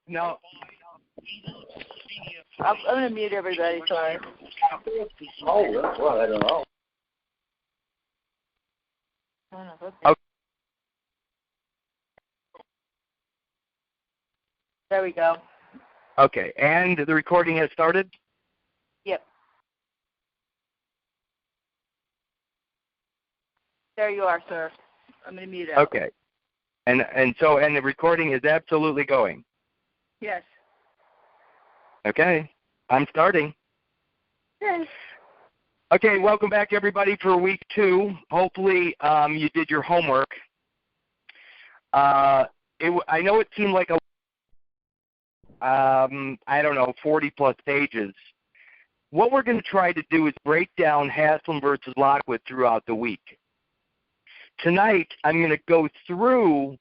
No. I'm going to mute everybody, sorry. Oh, that's what, I don't know. Okay. There we go. Okay, and the recording has started? Yep. There you are, sir. I'm going to mute out. Okay. And the recording is absolutely going? Yes. Okay, I'm starting. Yes. Okay, welcome back, everybody, for week 2. Hopefully you did your homework. I know it seemed like I don't know, 40-plus pages. What we're going to try to do is break down Haslam versus Lockwood throughout the week. Tonight, I'm going to go through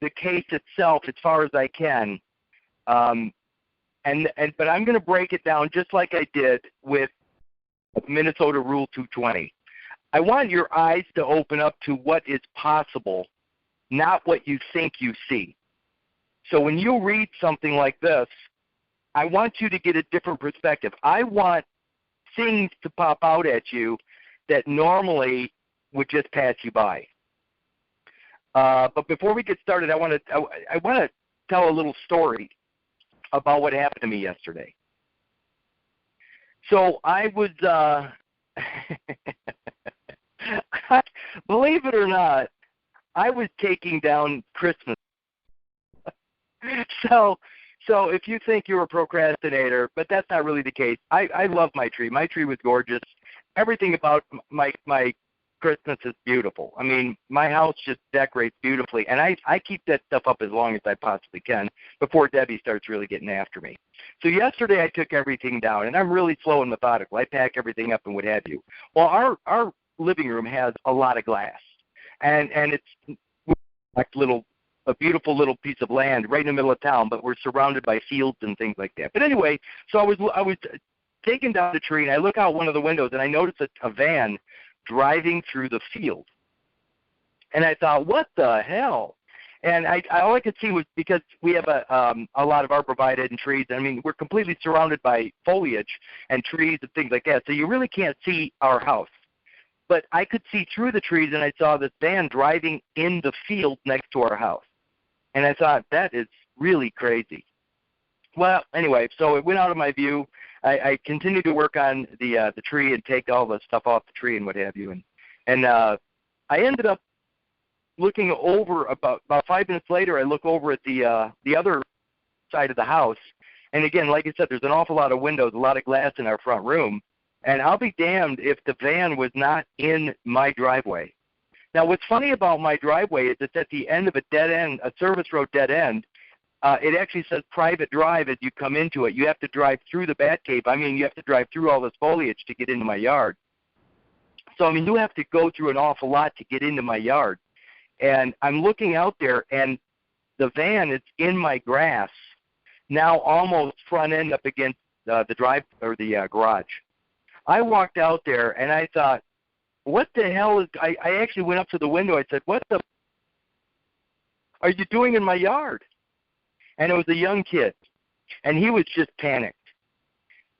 the case itself as far as I can, but I'm going to break it down just like I did with Minnesota Rule 220. I want your eyes to open up to what is possible, not what you think you see. So when you read something like this, I want you to get a different perspective. I want things to pop out at you that normally would just pass you by. But before we get started, I want to tell a little story about what happened to me yesterday. So I was, believe it or not, I was taking down Christmas. So if you think you're a procrastinator, but that's not really the case. I love my tree. My tree was gorgeous. Everything about my Christmas is beautiful. I mean, my house just decorates beautifully, and I keep that stuff up as long as I possibly can before Debbie starts really getting after me. So yesterday I took everything down, and I'm really slow and methodical. I pack everything up and what have you. Well, our living room has a lot of glass, and it's like a beautiful little piece of land right in the middle of town, but we're surrounded by fields and things like that. But anyway, so I was taking down the tree, and I look out one of the windows, and I noticed a van driving through the field. And I thought, what the hell? And all I could see was, because we have a lot of arborvitae and trees. I mean, we're completely surrounded by foliage and trees and things like that, so you really can't see our house. But I could see through the trees, and I saw this van driving in the field next to our house. And I thought, that is really crazy. Well, anyway, so it went out of my view. I continued to work on the tree and take all the stuff off the tree and what have you. And I ended up looking over about 5 minutes later. I look over at the other side of the house. And again, like I said, there's an awful lot of windows, a lot of glass in our front room. And I'll be damned if the van was not in my driveway. Now, what's funny about my driveway is it's at the end of a dead end, a service road dead end. It actually says private drive as you come into it. You have to drive through the bat cave. I mean, you have to drive through all this foliage to get into my yard. So, I mean, you have to go through an awful lot to get into my yard. And I'm looking out there, and the van is in my grass, now almost front end up against the drive or the garage. I walked out there, and I thought, what the hell is, I actually went up to the window. I said, what the are you doing in my yard? And it was a young kid, and he was just panicked.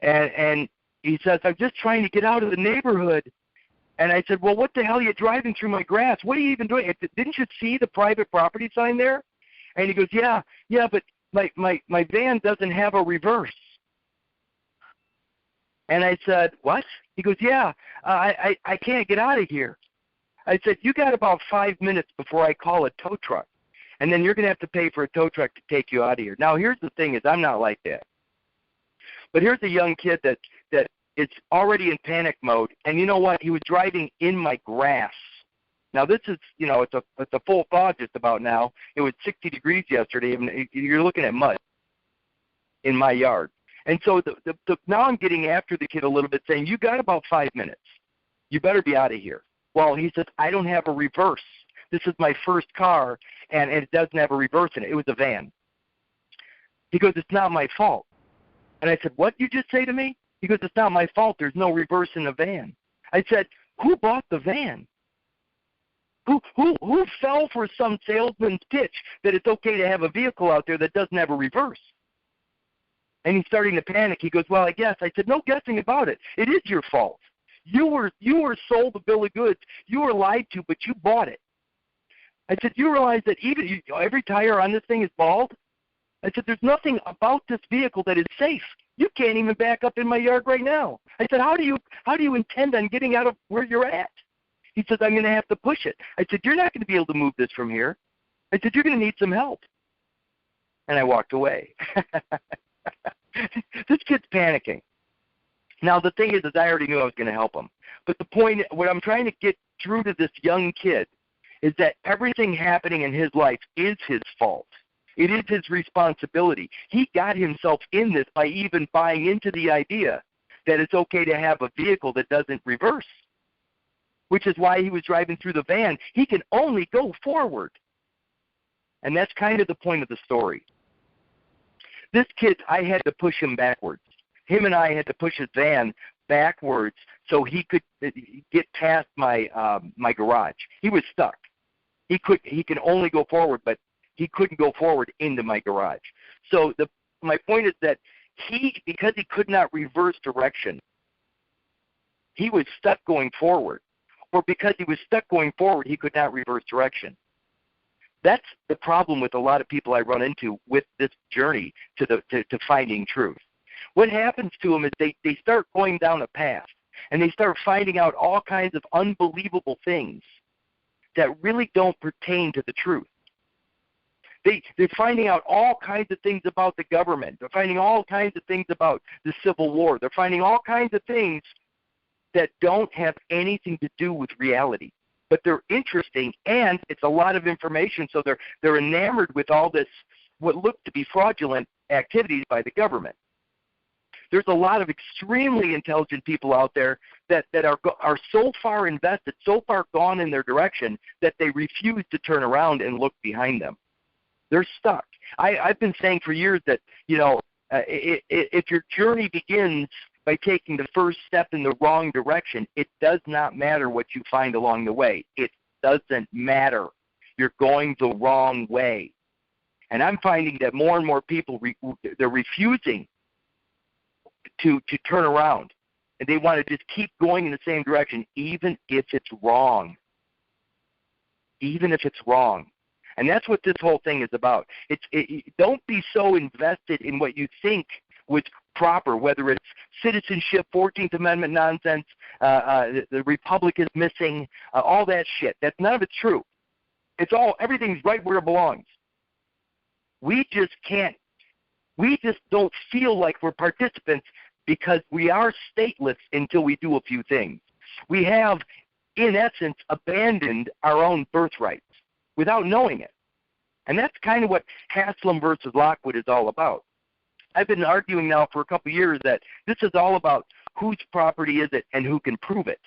And he says, I'm just trying to get out of the neighborhood. And I said, well, what the hell are you driving through my grass? What are you even doing? Didn't you see the private property sign there? And he goes, yeah, but my van doesn't have a reverse. And I said, what? He goes, yeah, I can't get out of here. I said, you got about 5 minutes before I call a tow truck. And then you're going to have to pay for a tow truck to take you out of here. Now, here's the thing is I'm not like that. But here's a young kid that is already in panic mode. And you know what? He was driving in my grass. Now, this is, it's a full thaw just about now. It was 60 degrees yesterday. And you're looking at mud in my yard. And so now I'm getting after the kid a little bit, saying, you got about 5 minutes. You better be out of here. Well, he says, I don't have a reverse. This is my first car, and it doesn't have a reverse in it. It was a van. He goes, it's not my fault. And I said, what did you just say to me? He goes, it's not my fault. There's no reverse in the van. I said, who bought the van? Who fell for some salesman's pitch that it's okay to have a vehicle out there that doesn't have a reverse? And he's starting to panic. He goes, well, I guess. I said, no guessing about it. It is your fault. You were sold a bill of goods. You were lied to, but you bought it. I said, you realize that even every tire on this thing is bald? I said, there's nothing about this vehicle that is safe. You can't even back up in my yard right now. I said, how do you intend on getting out of where you're at? He says, I'm going to have to push it. I said, you're not going to be able to move this from here. I said, you're going to need some help. And I walked away. This kid's panicking. Now, the thing is I already knew I was going to help him. But the point, what I'm trying to get through to this young kid is that everything happening in his life is his fault. It is his responsibility. He got himself in this by even buying into the idea that it's okay to have a vehicle that doesn't reverse, which is why he was driving through the van. He can only go forward. And that's kind of the point of the story. This kid, I had to push him backwards. Him and I had to push his van backwards so he could get past my my garage. He was stuck. He can only go forward, but he couldn't go forward into my garage. So my point is that because he could not reverse direction, he was stuck going forward. Or because he was stuck going forward, he could not reverse direction. That's the problem with a lot of people I run into with this journey to finding truth. What happens to them is they start going down a path, and they start finding out all kinds of unbelievable things that really don't pertain to the truth. They're finding out all kinds of things about the government. They're finding all kinds of things about the Civil War. They're finding all kinds of things that don't have anything to do with reality. But they're interesting, and it's a lot of information, so they're enamored with all this, what look to be fraudulent activities by the government. There's a lot of extremely intelligent people out there that are so far invested, so far gone in their direction, that they refuse to turn around and look behind them. They're stuck. I've been saying for years that, if your journey begins by taking the first step in the wrong direction, it does not matter what you find along the way. It doesn't matter. You're going the wrong way. And I'm finding that more and more people, they're refusing to turn around. And they want to just keep going in the same direction, even if it's wrong. Even if it's wrong. And that's what this whole thing is about. Don't be so invested in what you think was proper, whether it's citizenship, 14th Amendment nonsense, the Republic is missing, all that shit. None of it's true. Everything's right where it belongs. We just don't feel like we're participants because we are stateless until we do a few things. We have, in essence, abandoned our own birthrights without knowing it. And that's kind of what Haslam versus Lockwood is all about. I've been arguing now for a couple of years that this is all about whose property is it and who can prove it.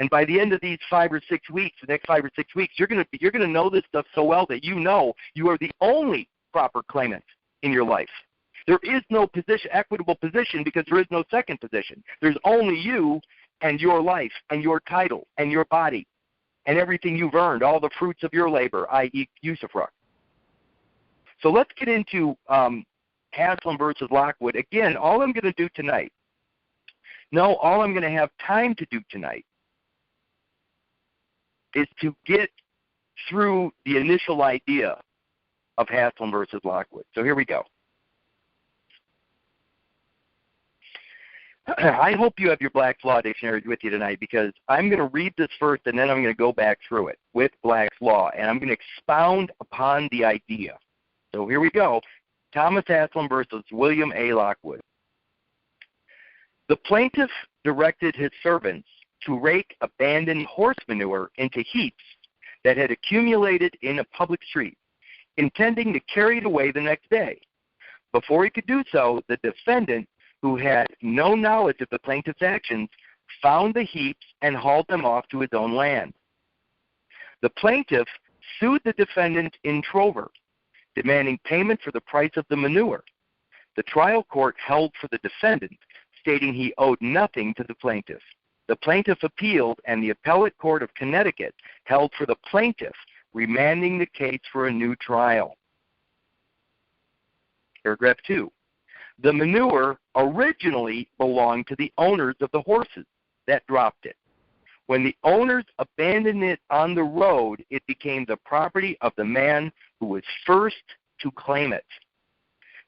And by the end of these 5 or 6 weeks, the next 5 or 6 weeks, you're gonna know this stuff so well that you are the only proper claimant in your life. There is no equitable position because there is no second position. There's only you and your life and your title and your body and everything you've earned, all the fruits of your labor, i.e. usufruct. So let's get into Haslam versus Lockwood. Again, all I'm going to do tonight, all I'm going to have time to do tonight is to get through the initial idea of Haslam versus Lockwood. So here we go. I hope you have your Black's Law Dictionary with you tonight, because I'm going to read this first and then I'm going to go back through it with Black's Law, and I'm going to expound upon the idea. So here we go. Thomas Haslam versus William A. Lockwood. The plaintiff directed his servants to rake abandoned horse manure into heaps that had accumulated in a public street, intending to carry it away the next day. Before he could do so, the defendant, who had no knowledge of the plaintiff's actions, found the heaps and hauled them off to his own land. The plaintiff sued the defendant in trover, demanding payment for the price of the manure. The trial court held for the defendant, stating he owed nothing to the plaintiff. The plaintiff appealed, and the appellate court of Connecticut held for the plaintiff, remanding the case for a new trial. Paragraph 2. The manure originally belonged to the owners of the horses that dropped it. When the owners abandoned it on the road, it became the property of the man who was first to claim it.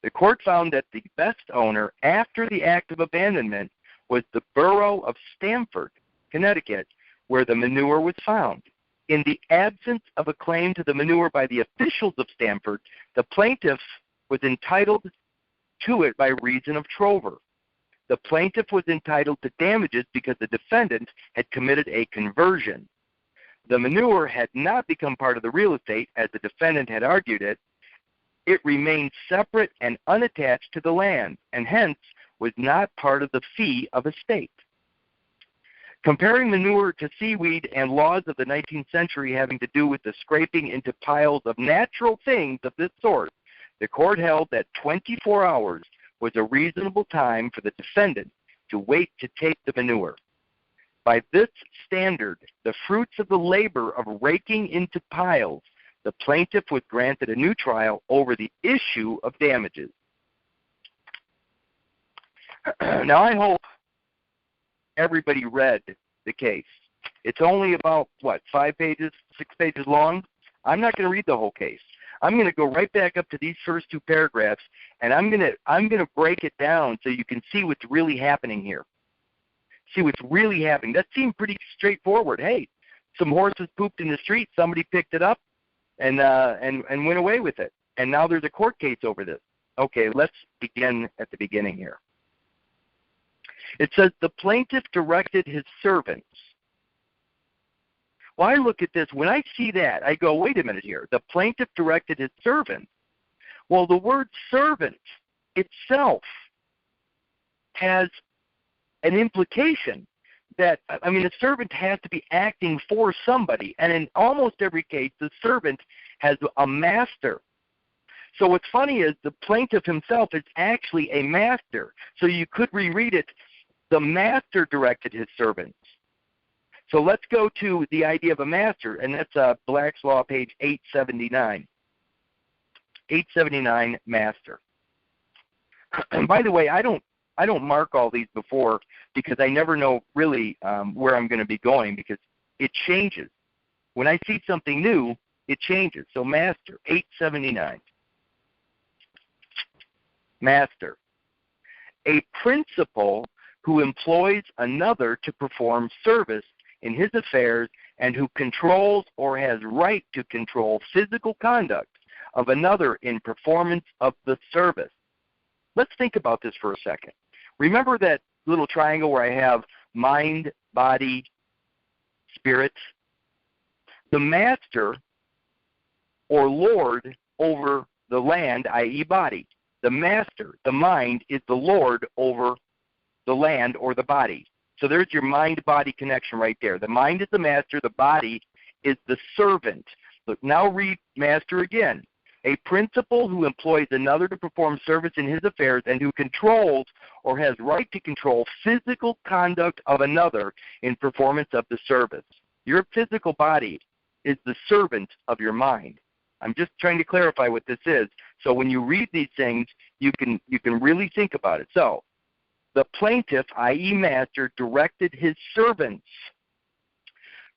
The court found that the best owner after the act of abandonment was the borough of Stamford, Connecticut, where the manure was found. In the absence of a claim to the manure by the officials of Stamford, the plaintiff was entitled to it by reason of trover. The plaintiff was entitled to damages because the defendant had committed a conversion. The manure had not become part of the real estate as the defendant had argued it. It remained separate and unattached to the land, and hence was not part of the fee of estate. Comparing manure to seaweed and laws of the 19th century having to do with the scraping into piles of natural things of this sort, the court held that 24 hours was a reasonable time for the defendant to wait to take the manure. By this standard, the fruits of the labor of raking into piles, the plaintiff was granted a new trial over the issue of damages. Now, I hope everybody read the case. It's only about, 5 pages, 6 pages long? I'm not going to read the whole case. I'm going to go right back up to these first 2 paragraphs, and I'm going to break it down so you can see what's really happening here. See what's really happening. That seemed pretty straightforward. Hey, some horses pooped in the street. Somebody picked it up and went away with it. And now there's a court case over this. Okay, let's begin at the beginning here. It says the plaintiff directed his servants. Well, I look at this. When I see that, I go, wait a minute here. The plaintiff directed his servants. Well, the word servant itself has an implication that, a servant has to be acting for somebody. And in almost every case, the servant has a master. So what's funny is the plaintiff himself is actually a master. So you could reread it, the master directed his servants. So let's go to the idea of a master, and that's Black's Law, page 879. 879, master. By the way, I don't mark all these before because I never know really where I'm going to be going because it changes. When I see something new, it changes. So master, 879. Master. A principal who employs another to perform service in his affairs and who controls or has right to control physical conduct of another in performance of the service. Let's think about this for a second. Remember that little triangle where I have mind, body, spirit? The master or lord over the land, i.e. body. The master, the mind, is the lord over the land or the body. So there's your mind-body connection right there. The mind is the master. The body is the servant. Look, now read master again. A principal who employs another to perform service in his affairs and who controls or has right to control physical conduct of another in performance of the service. Your physical body is the servant of your mind. I'm just trying to clarify what this is. So when you read these things, you can really think about it. So the plaintiff, i.e. master, directed his servants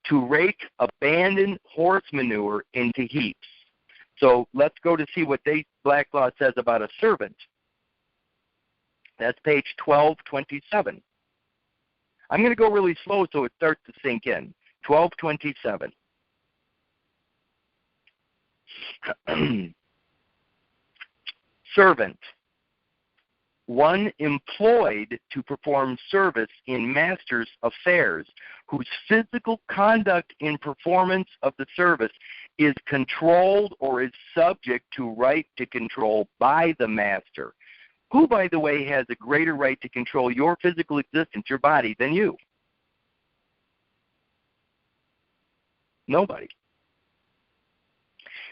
to rake abandoned horse manure into heaps. So let's go to see what Black Law says about a servant. That's page 1227. I'm going to go really slow so it starts to sink in. 1227. Servant. One employed to perform service in master's affairs, whose physical conduct in performance of the service is controlled or is subject to right to control by the master, who, by the way, has a greater right to control your physical existence, your body, than you? Nobody.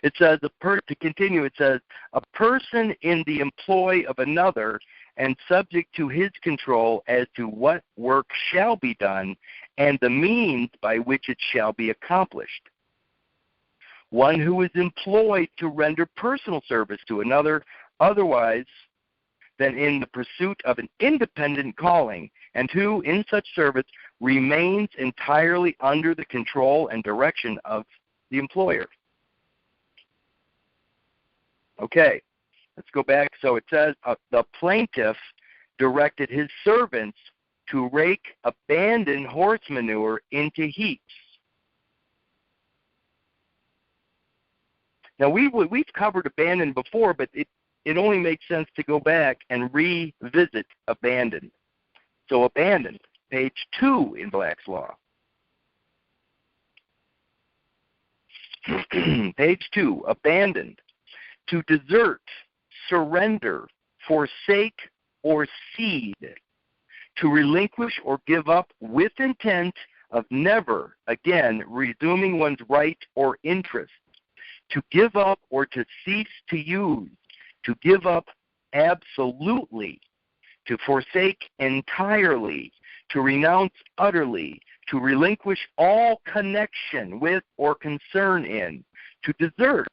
It says, to continue, it says, a person in the employ of another and subject to his control as to what work shall be done and the means by which it shall be accomplished. One who is employed to render personal service to another otherwise than in the pursuit of an independent calling, and who, in such service, remains entirely under the control and direction of the employer. Okay, let's go back. So it says the plaintiff directed his servants to rake abandoned horse manure into heaps. Now, we've covered abandoned before, but it only makes sense to go back and revisit abandoned. So abandoned, page 2 in Black's Law. Page 2, abandoned. To desert, surrender, forsake, or cede. To relinquish or give up with intent of never again resuming one's right or interest. To give up or to cease to use. To give up absolutely, to forsake entirely, to renounce utterly, to relinquish all connection with or concern in, to desert.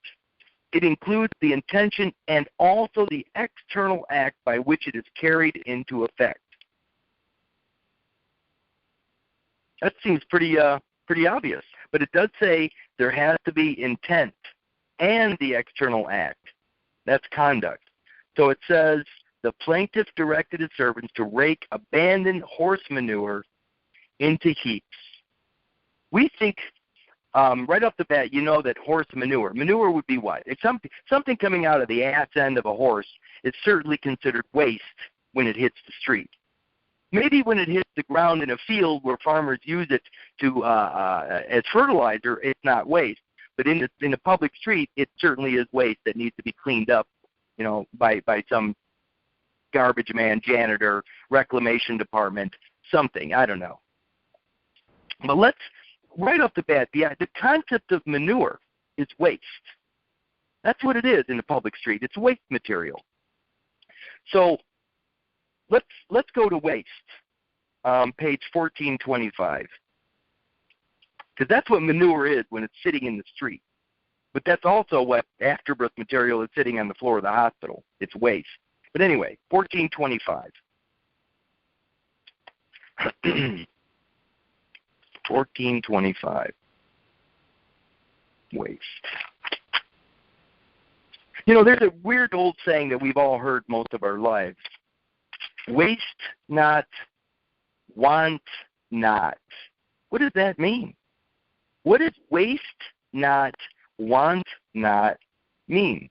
It includes the intention and also the external act by which it is carried into effect. That seems pretty obvious, but it does say there has to be intent and the external act. That's conduct. So it says, the plaintiff directed his servants to rake abandoned horse manure into heaps. We think, right off the bat, you know that horse manure would be what? It's something coming out of the ass end of a horse is certainly considered waste when it hits the street. Maybe when it hits the ground in a field where farmers use it to as fertilizer, it's not waste. But in the public street, it certainly is waste that needs to be cleaned up, by some garbage man, janitor, reclamation department, something. I don't know. But let's, right off the bat, the concept of manure is waste. That's what it is in the public street. It's waste material. So let's go to waste, page 1425. Because that's what manure is when it's sitting in the street. But that's also what afterbirth material is sitting on the floor of the hospital. It's waste. But anyway, 1425. 1425. Waste. There's a weird old saying that we've all heard most of our lives. Waste not, want not. What does that mean? What does waste not, want not mean?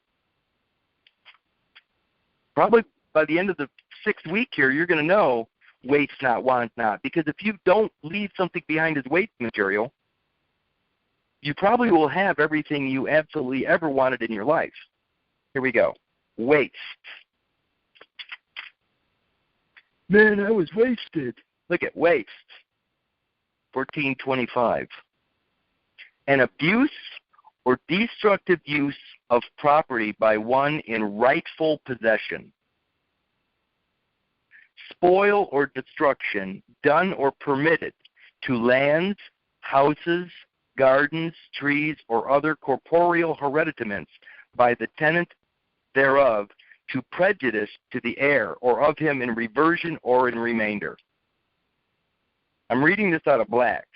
Probably by the end of the 6th week here, you're going to know waste not, want not. Because if you don't leave something behind as waste material, you probably will have everything you absolutely ever wanted in your life. Here we go. Waste. Man, I was wasted. Look at waste. 1425. An abuse or destructive use of property by one in rightful possession. Spoil or destruction done or permitted to lands, houses, gardens, trees, or other corporeal hereditaments by the tenant thereof to prejudice to the heir or of him in reversion or in remainder. I'm reading this out of Black's.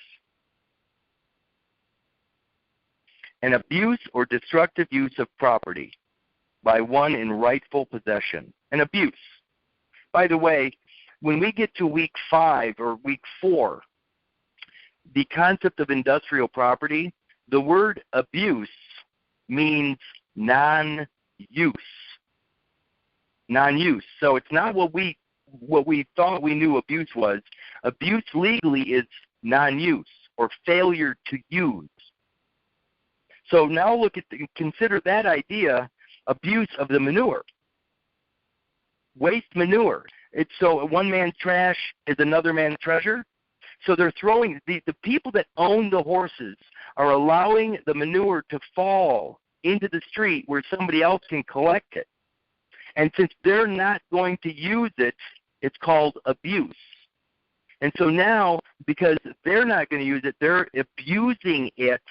An abuse or destructive use of property by one in rightful possession. An abuse. By the way, when we get to week 5 or week 4, the concept of industrial property, the word abuse means non-use. Non-use. So it's not what we thought we knew abuse was. Abuse legally is non-use or failure to use. So now consider that idea, abuse of the manure. Waste manure. It's so one man's trash is another man's treasure. So they're throwing, the people that own the horses are allowing the manure to fall into the street where somebody else can collect it. And since they're not going to use it, it's called abuse. And so now, because they're not going to use it, they're abusing it,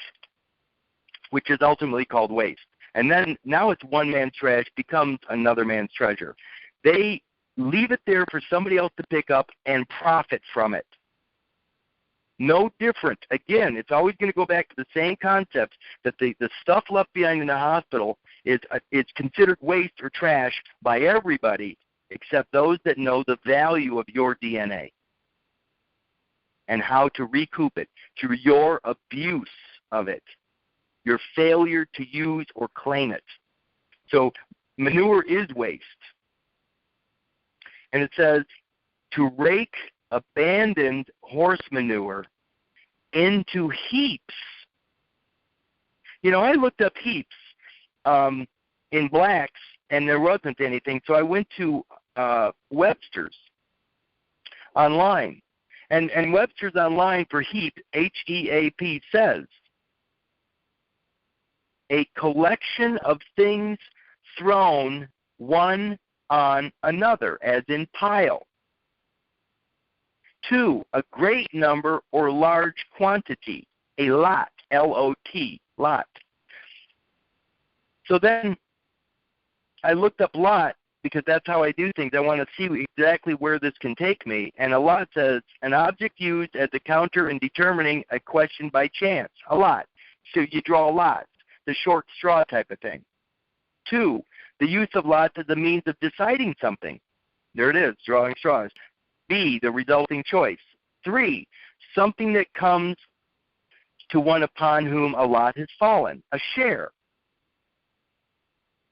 which is ultimately called waste. And then now it's one man's trash becomes another man's treasure. They leave it there for somebody else to pick up and profit from it. No different. Again, it's always going to go back to the same concept that the stuff left behind in the hospital is considered waste or trash by everybody except those that know the value of your DNA and how to recoup it through your abuse of it, your failure to use or claim it. So manure is waste. And it says to rake abandoned horse manure into heaps. You know, I looked up heaps in blacks, and there wasn't anything, so I went to Webster's online. And Webster's online for heap, H-E-A-P, says, a collection of things thrown one on another, as in pile. 2, a great number or large quantity, a lot, L-O-T, lot. So then I looked up lot because that's how I do things. I want to see exactly where this can take me. And a lot says, an object used as a counter in determining a question by chance, a lot. So you draw lots, the short straw type of thing. 2, the use of lots as a means of deciding something. There it is, drawing straws. B, the resulting choice. 3, something that comes to one upon whom a lot has fallen, a share.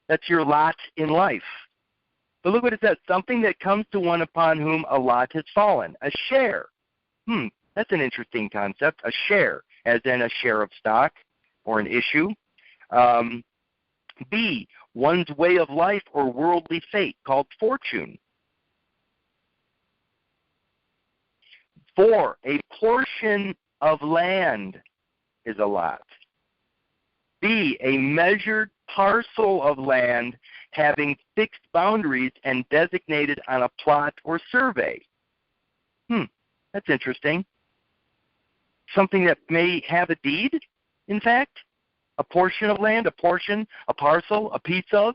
That's your lot in life. But look what it says, something that comes to one upon whom a lot has fallen, a share. That's an interesting concept, a share, as in a share of stock or an issue. B, one's way of life or worldly fate, called fortune. 4, a portion of land is a lot. B, a measured parcel of land having fixed boundaries and designated on a plot or survey. That's interesting. Something that may have a deed, in fact. A portion of land, a portion, a parcel, a piece of,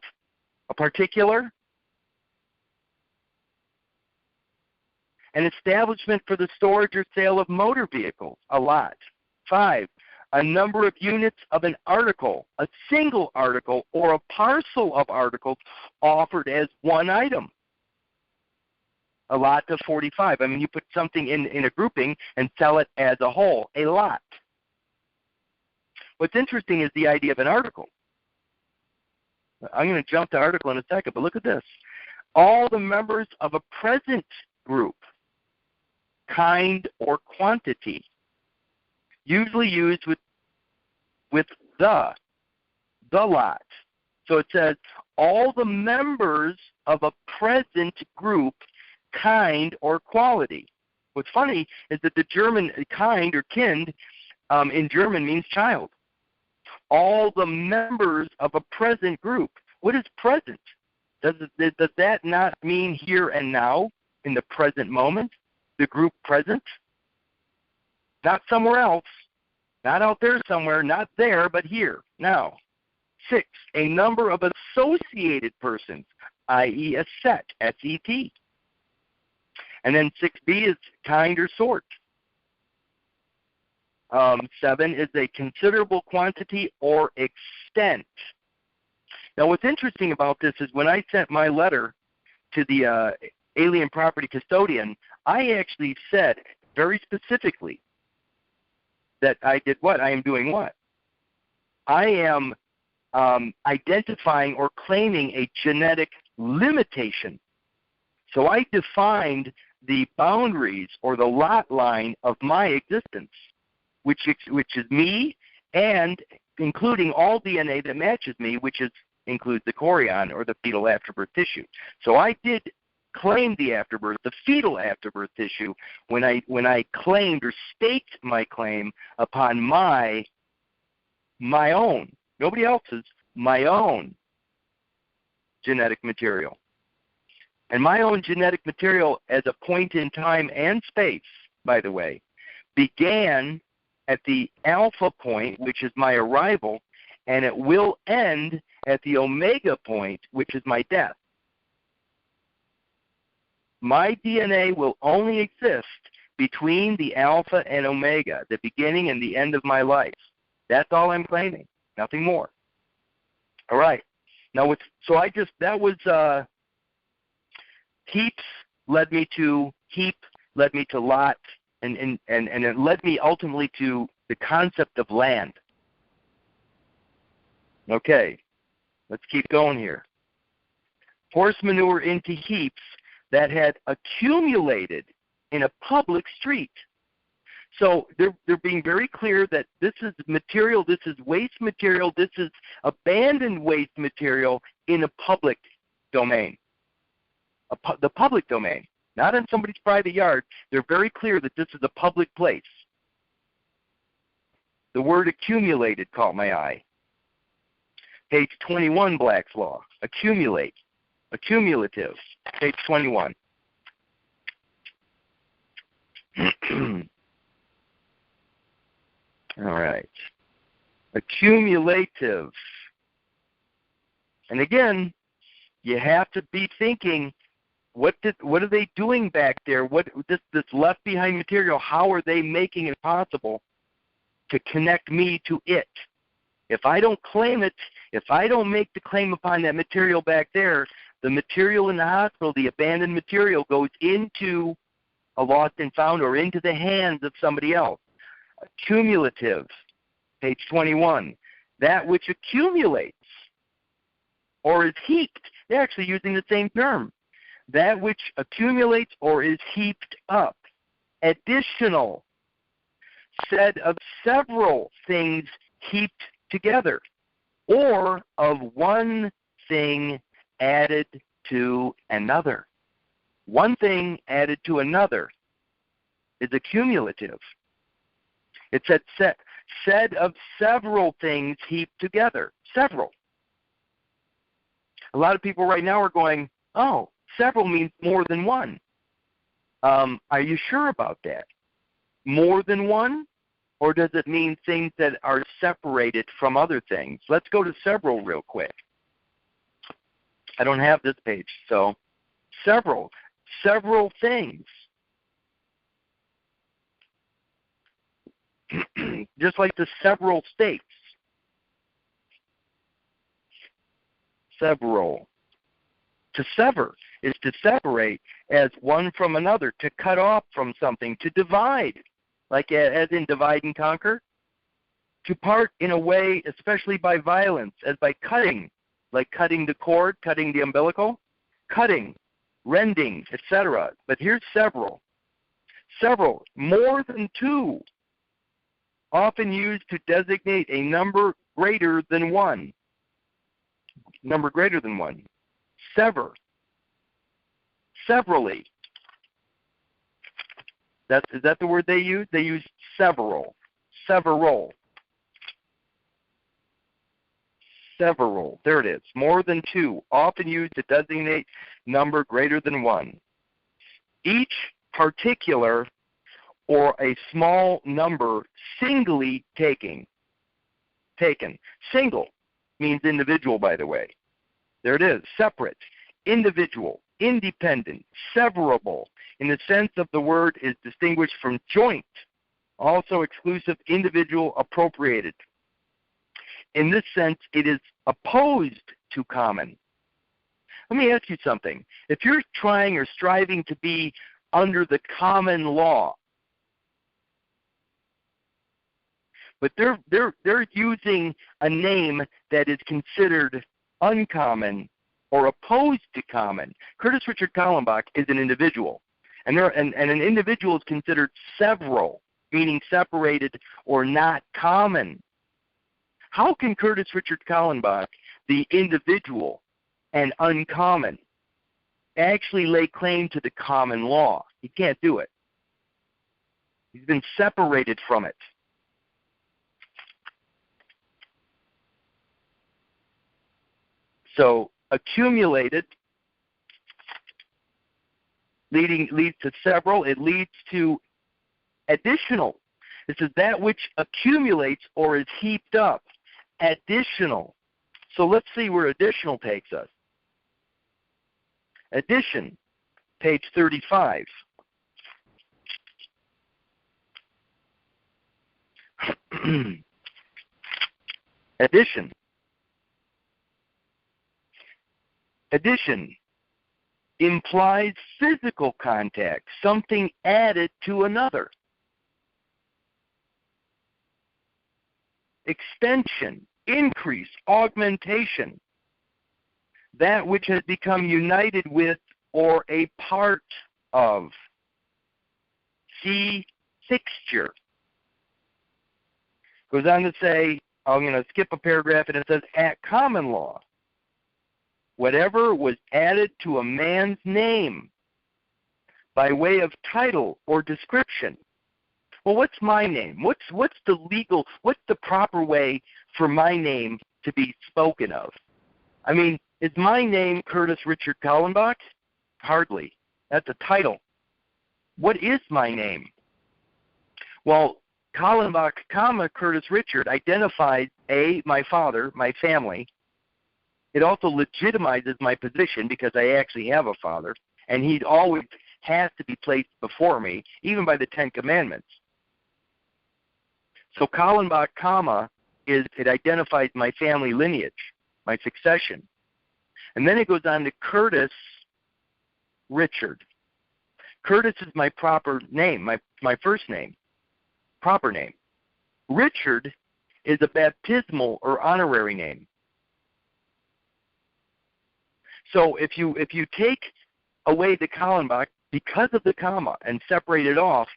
a particular. An establishment for the storage or sale of motor vehicles, a lot. 5, a number of units of an article, a single article, or a parcel of articles offered as one item. A lot of 45. I mean, you put something in a grouping and sell it as a whole, a lot. What's interesting is the idea of an article. I'm going to jump to article in a second, but look at this. All the members of a present group, kind or quantity, usually used with the lot. So it says all the members of a present group, kind or quality. What's funny is that the German kind or kind in German means child. All the members of a present group. What is present? Does that not mean here and now, in the present moment? The group present? Not somewhere else. Not out there somewhere. Not there, but here, now. 6, a number of associated persons, i.e. a set, S-E-T. And then 6b is kind or sort. 7 is a considerable quantity or extent. Now what's interesting about this is when I sent my letter to the alien property custodian, I actually said very specifically that I did what? I am doing what? I am identifying or claiming a genetic limitation. So I defined the boundaries or the lot line of my existence, which is me, and including all DNA that matches me, which includes the chorion or the fetal afterbirth tissue. So I did claim the afterbirth, the fetal afterbirth tissue, when I claimed or staked my claim upon my own, nobody else's, my own genetic material. And my own genetic material as a point in time and space, by the way, began at the alpha point, which is my arrival, and it will end at the omega point, which is my death. My DNA will only exist between the alpha and omega, the beginning and the end of my life. That's all I'm claiming, nothing more. All right. Now, heaps led me to heap, led me to lot, and it led me ultimately to the concept of land. Okay, let's keep going here. Horse manure into heaps that had accumulated in a public street. So they're being very clear that this is material, this is waste material, this is abandoned waste material in a public domain. The public domain, not in somebody's private yard. They're very clear that this is a public place. The word accumulated caught my eye. Page 21, Black's Law. Accumulate. Accumulative. Page 21. All right. Accumulative. And again, you have to be thinking, what are they doing back there? What this left behind material, how are they making it possible to connect me to it? If I don't claim it, if I don't make the claim upon that material back there, the material in the hospital, the abandoned material, goes into a lost and found or into the hands of somebody else. Cumulative, page 21. That which accumulates or is heaped. They're actually using the same term. That which accumulates or is heaped up. Additional, said of several things heaped together, or of one thing added to another. One thing added to another is accumulative. It said of several things heaped together. Several. A lot of people right now are going, oh, several means more than one. Are you sure about that? More than one? Or does it mean things that are separated from other things? Let's go to several real quick. I don't have this page, so several things. Just like the several states. Several. To sever is to separate as one from another, to cut off from something, to divide, like as in divide and conquer. To part in a way, especially by violence, as by cutting, like cutting the cord, cutting the umbilical, cutting, rending, etc. But here's several. Several, more than two, often used to designate a number greater than one. Number greater than one. Sever. Severally. Is that the word they use? They use several. Several. Several. There it is. More than two. Often used to designate number greater than one. Each particular or a small number singly taken. Single means individual, by the way. There it is. Separate. Individual. Independent. Severable. In the sense of the word is distinguished from joint. Also exclusive, individual, appropriated. In this sense, it is opposed to common. Let me ask you something. If you're trying or striving to be under the common law, but they're using a name that is considered uncommon or opposed to common. Curtis Richard Kallenbach is an individual, and an individual is considered several, meaning separated or not common. How can Curtis Richard Kallenbach, the individual and uncommon, actually lay claim to the common law? He can't do it. He's been separated from it. So accumulated leads to several. It leads to additional. It says that which accumulates or is heaped up. Additional. So let's see where additional takes us. Addition, page 35. Addition. Addition implies physical contact, something added to another. Extension, increase, augmentation, that which has become united with or a part of. See fixture. Goes on to say, I'm going to skip a paragraph, and it says, at common law, whatever was added to a man's name by way of title or description. Well, what's my name? What's the proper way for my name to be spoken of? I mean, is my name Curtis Richard Kallenbach? Hardly. That's a title. What is my name? Well, Kallenbach, Curtis Richard identifies my father, my family. It also legitimizes my position because I actually have a father, and he always has to be placed before me, even by the Ten Commandments. So Kallenbach, it identifies my family lineage, my succession. And then it goes on to Curtis Richard. Curtis is my proper name, my first name, proper name. Richard is a baptismal or honorary name. So if you take away the Kallenbach because of the comma and separate it off,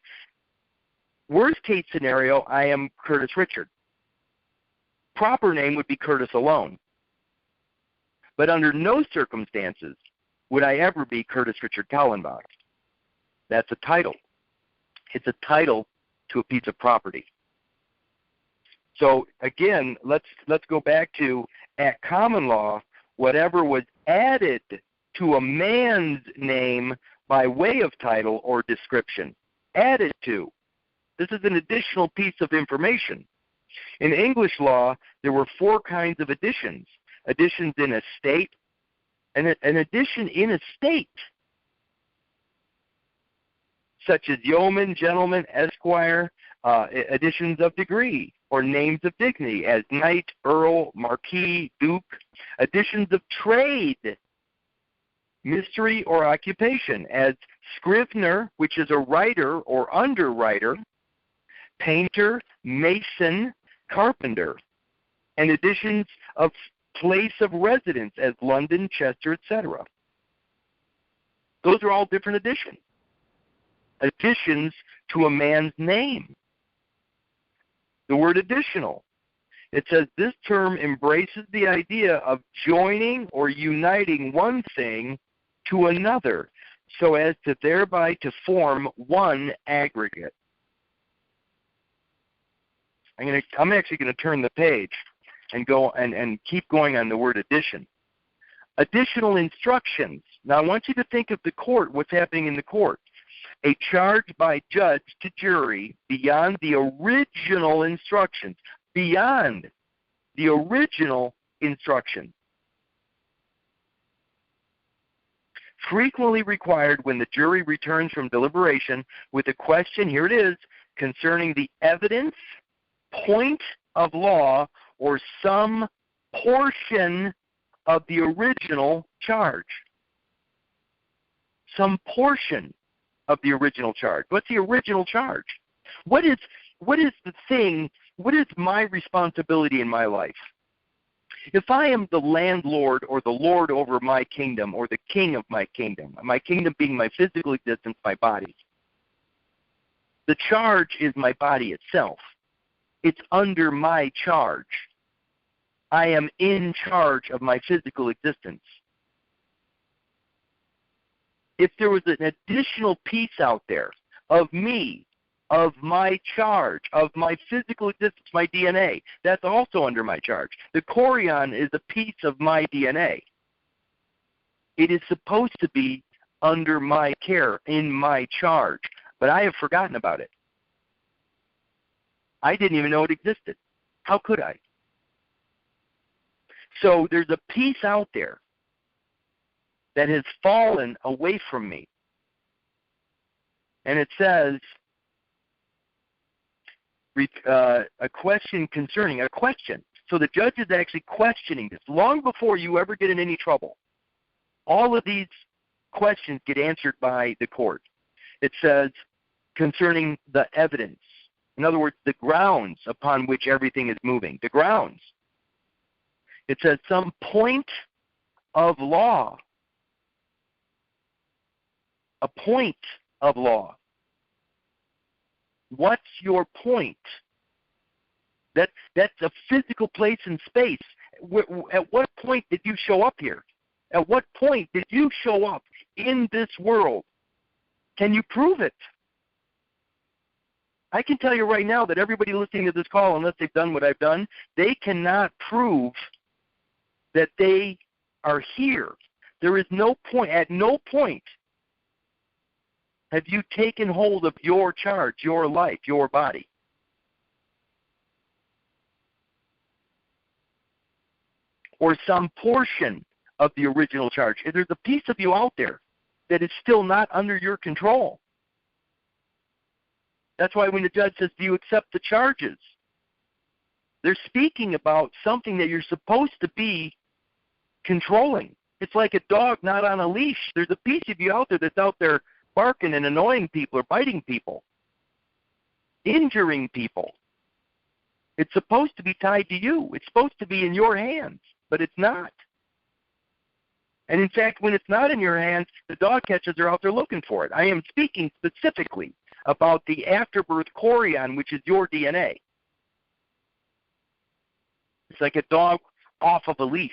worst case scenario, I am Curtis Richard. Proper name would be Curtis alone. But under no circumstances would I ever be Curtis Richard Kallenbach. That's a title. It's a title to a piece of property. So again, let's go back to, at common law, whatever was added to a man's name by way of title or description. Added to. This is an additional piece of information. In English law, there were 4 kinds of additions. Additions in estate, and an addition in estate, such as yeoman, gentleman, esquire, additions of degree, or names of dignity, as knight, earl, marquis, duke, additions of trade, mystery or occupation, as scrivener, which is a writer or underwriter, painter, mason, carpenter, and additions of place of residence as London, Chester, etc. Those are all different additions. Additions to a man's name. The word additional. It says this term embraces the idea of joining or uniting one thing to another so as to thereby to form one aggregate. I'm actually going to turn the page and go and keep going on the word addition. Additional instructions. Now I want you to think of the court, what's happening in the court. A charge by judge to jury beyond the original instructions. Beyond the original instruction. Frequently required when the jury returns from deliberation with a question, here it is, concerning the evidence, point of law, or some portion of the original charge. Some portion of the original charge. What's the original charge? What is the thing, what is my responsibility in my life? If I am the landlord or the lord over my kingdom or the king of my kingdom being my physical existence, my body, the charge is my body itself. It's under my charge. I am in charge of my physical existence. If there was an additional piece out there of me, of my charge, of my physical existence, my DNA, that's also under my charge. The chorion is a piece of my DNA. It is supposed to be under my care, in my charge, but I have forgotten about it. I didn't even know it existed. How could I? So there's a piece out there that has fallen away from me. And it says, a question concerning, a question. So the judge is actually questioning this long before you ever get in any trouble. All of these questions get answered by the court. It says, concerning the evidence. In other words, the grounds upon which everything is moving. The grounds. It says some point of law. A point of law. What's your point? That's a physical place in space. At what point did you show up here? At what point did you show up in this world? Can you prove it? I can tell you right now that everybody listening to this call, unless they've done what I've done, they cannot prove that they are here. There is no point, at no point have you taken hold of your charge, your life, your body. Or some portion of the original charge. There's a piece of you out there that is still not under your control. That's why when the judge says, do you accept the charges? They're speaking about something that you're supposed to be controlling. It's like a dog not on a leash. There's a piece of you out there that's out there barking and annoying people or biting people, injuring people. It's supposed to be tied to you. It's supposed to be in your hands, but it's not. And in fact, when it's not in your hands, the dog catchers are out there looking for it. I am speaking specifically about the afterbirth chorion, which is your DNA. It's like a dog off of a leash.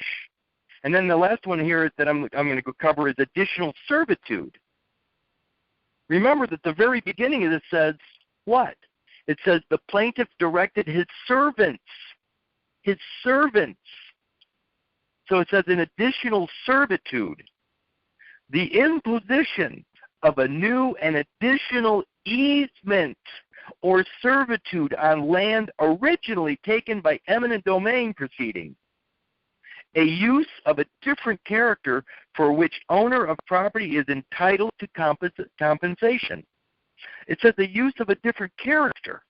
And then the last one here that I'm going to go cover is additional servitude. Remember that the very beginning of this says what? It says the plaintiff directed his servants. His servants. So it says an additional servitude. The imposition of a new and additional easement or servitude on land originally taken by eminent domain proceedings. A use of a different character for which owner of property is entitled to compensation. It says the use of a different character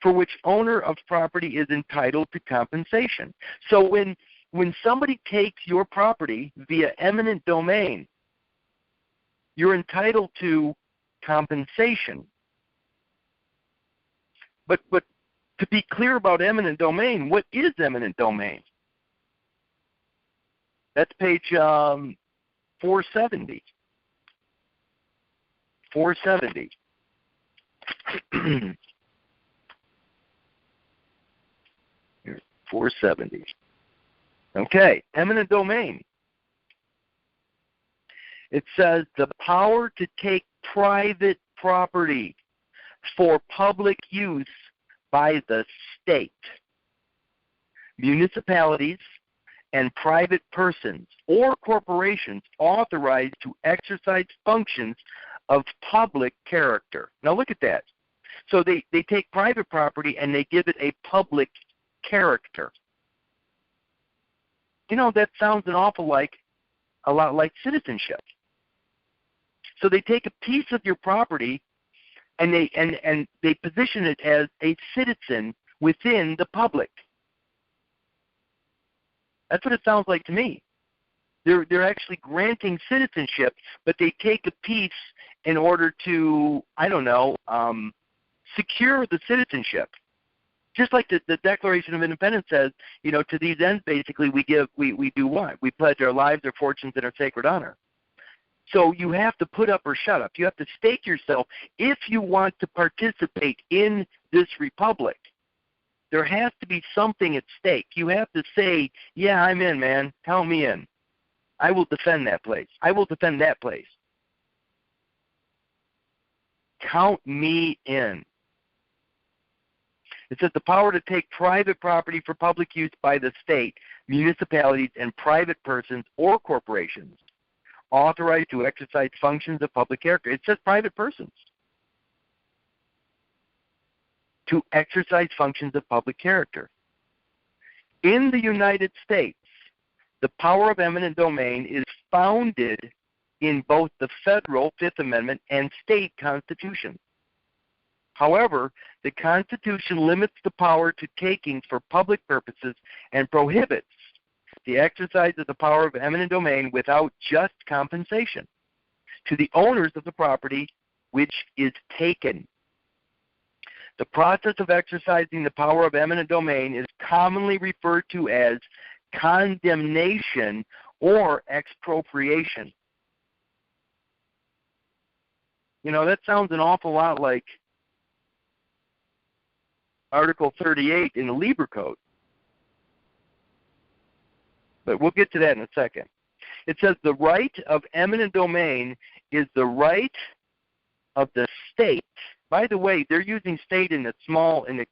for which owner of property is entitled to compensation. So when somebody takes your property via eminent domain, you're entitled to compensation. But to be clear about eminent domain, what is eminent domain? That's page 470. 470. 470. Okay, eminent domain. It says the power to take private property for public use by the state, municipalities, and private persons or corporations authorized to exercise functions of public character. Now look at that. So they take private property and they give it a public character. You know, that sounds a lot like citizenship. So they take a piece of your property and they position it as a citizen within the public. That's what it sounds like to me. They're actually granting citizenship, but they take a piece in order to, secure the citizenship. Just like the Declaration of Independence says, to these ends, basically, we do what? We pledge our lives, our fortunes, and our sacred honor. So you have to put up or shut up. You have to stake yourself if you want to participate in this republic. There has to be something at stake. You have to say, yeah, I'm in, man. Count me in. I will defend that place. I will defend that place. Count me in. It says the power to take private property for public use by the state, municipalities, and private persons or corporations authorized to exercise functions of public character. It says private persons. To exercise functions of public character. In the United States, the power of eminent domain is founded in both the federal Fifth Amendment and state constitutions. However, the Constitution limits the power to taking for public purposes and prohibits the exercise of the power of eminent domain without just compensation to the owners of the property which is taken. The process of exercising the power of eminent domain is commonly referred to as condemnation or expropriation. You know, that sounds an awful lot like Article 38 in the Lieber Code. But we'll get to that in a second. It says the right of eminent domain is the right of the state. By the way, they're using state in a small, in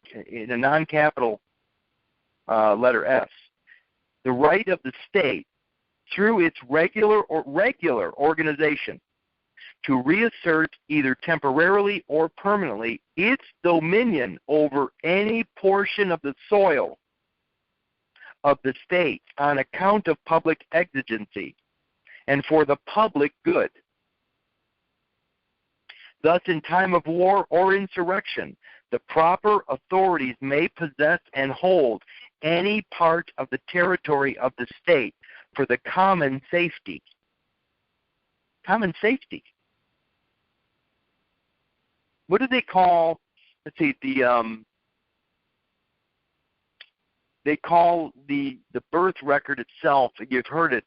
a non-capital letter S. The right of the state through its regular organization to reassert either temporarily or permanently its dominion over any portion of the soil of the state on account of public exigency and for the public good. Thus, in time of war or insurrection, the proper authorities may possess and hold any part of the territory of the state for the common safety. Common safety. What do they call, let's see, they call the birth record itself, you've heard it,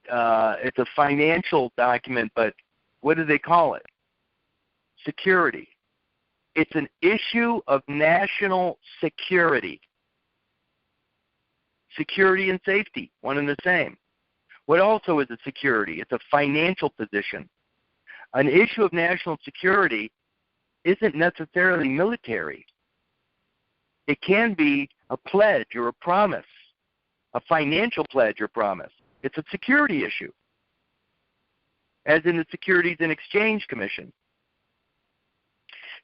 it's a financial document, but what do they call it? Security. It's an issue of national security. Security and safety, one and the same. What also is a security? It's a financial position. An issue of national security isn't necessarily military. It can be a pledge or a promise, a financial pledge or promise. It's a security issue, as in the Securities and Exchange Commission.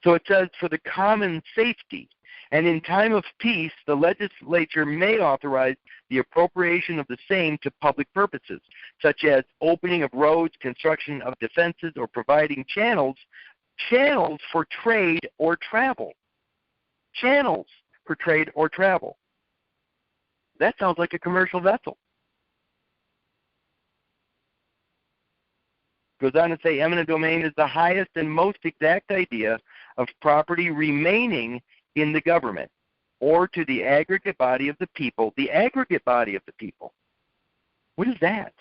So it says for the common safety, and in time of peace, the legislature may authorize the appropriation of the same to public purposes, such as opening of roads, construction of defenses, or providing channels for trade or travel. Channels for trade or travel. That sounds like a commercial vessel. Goes on to say eminent domain is the highest and most exact idea of property remaining in the government or to the aggregate body of the people. The aggregate body of the people. What is that?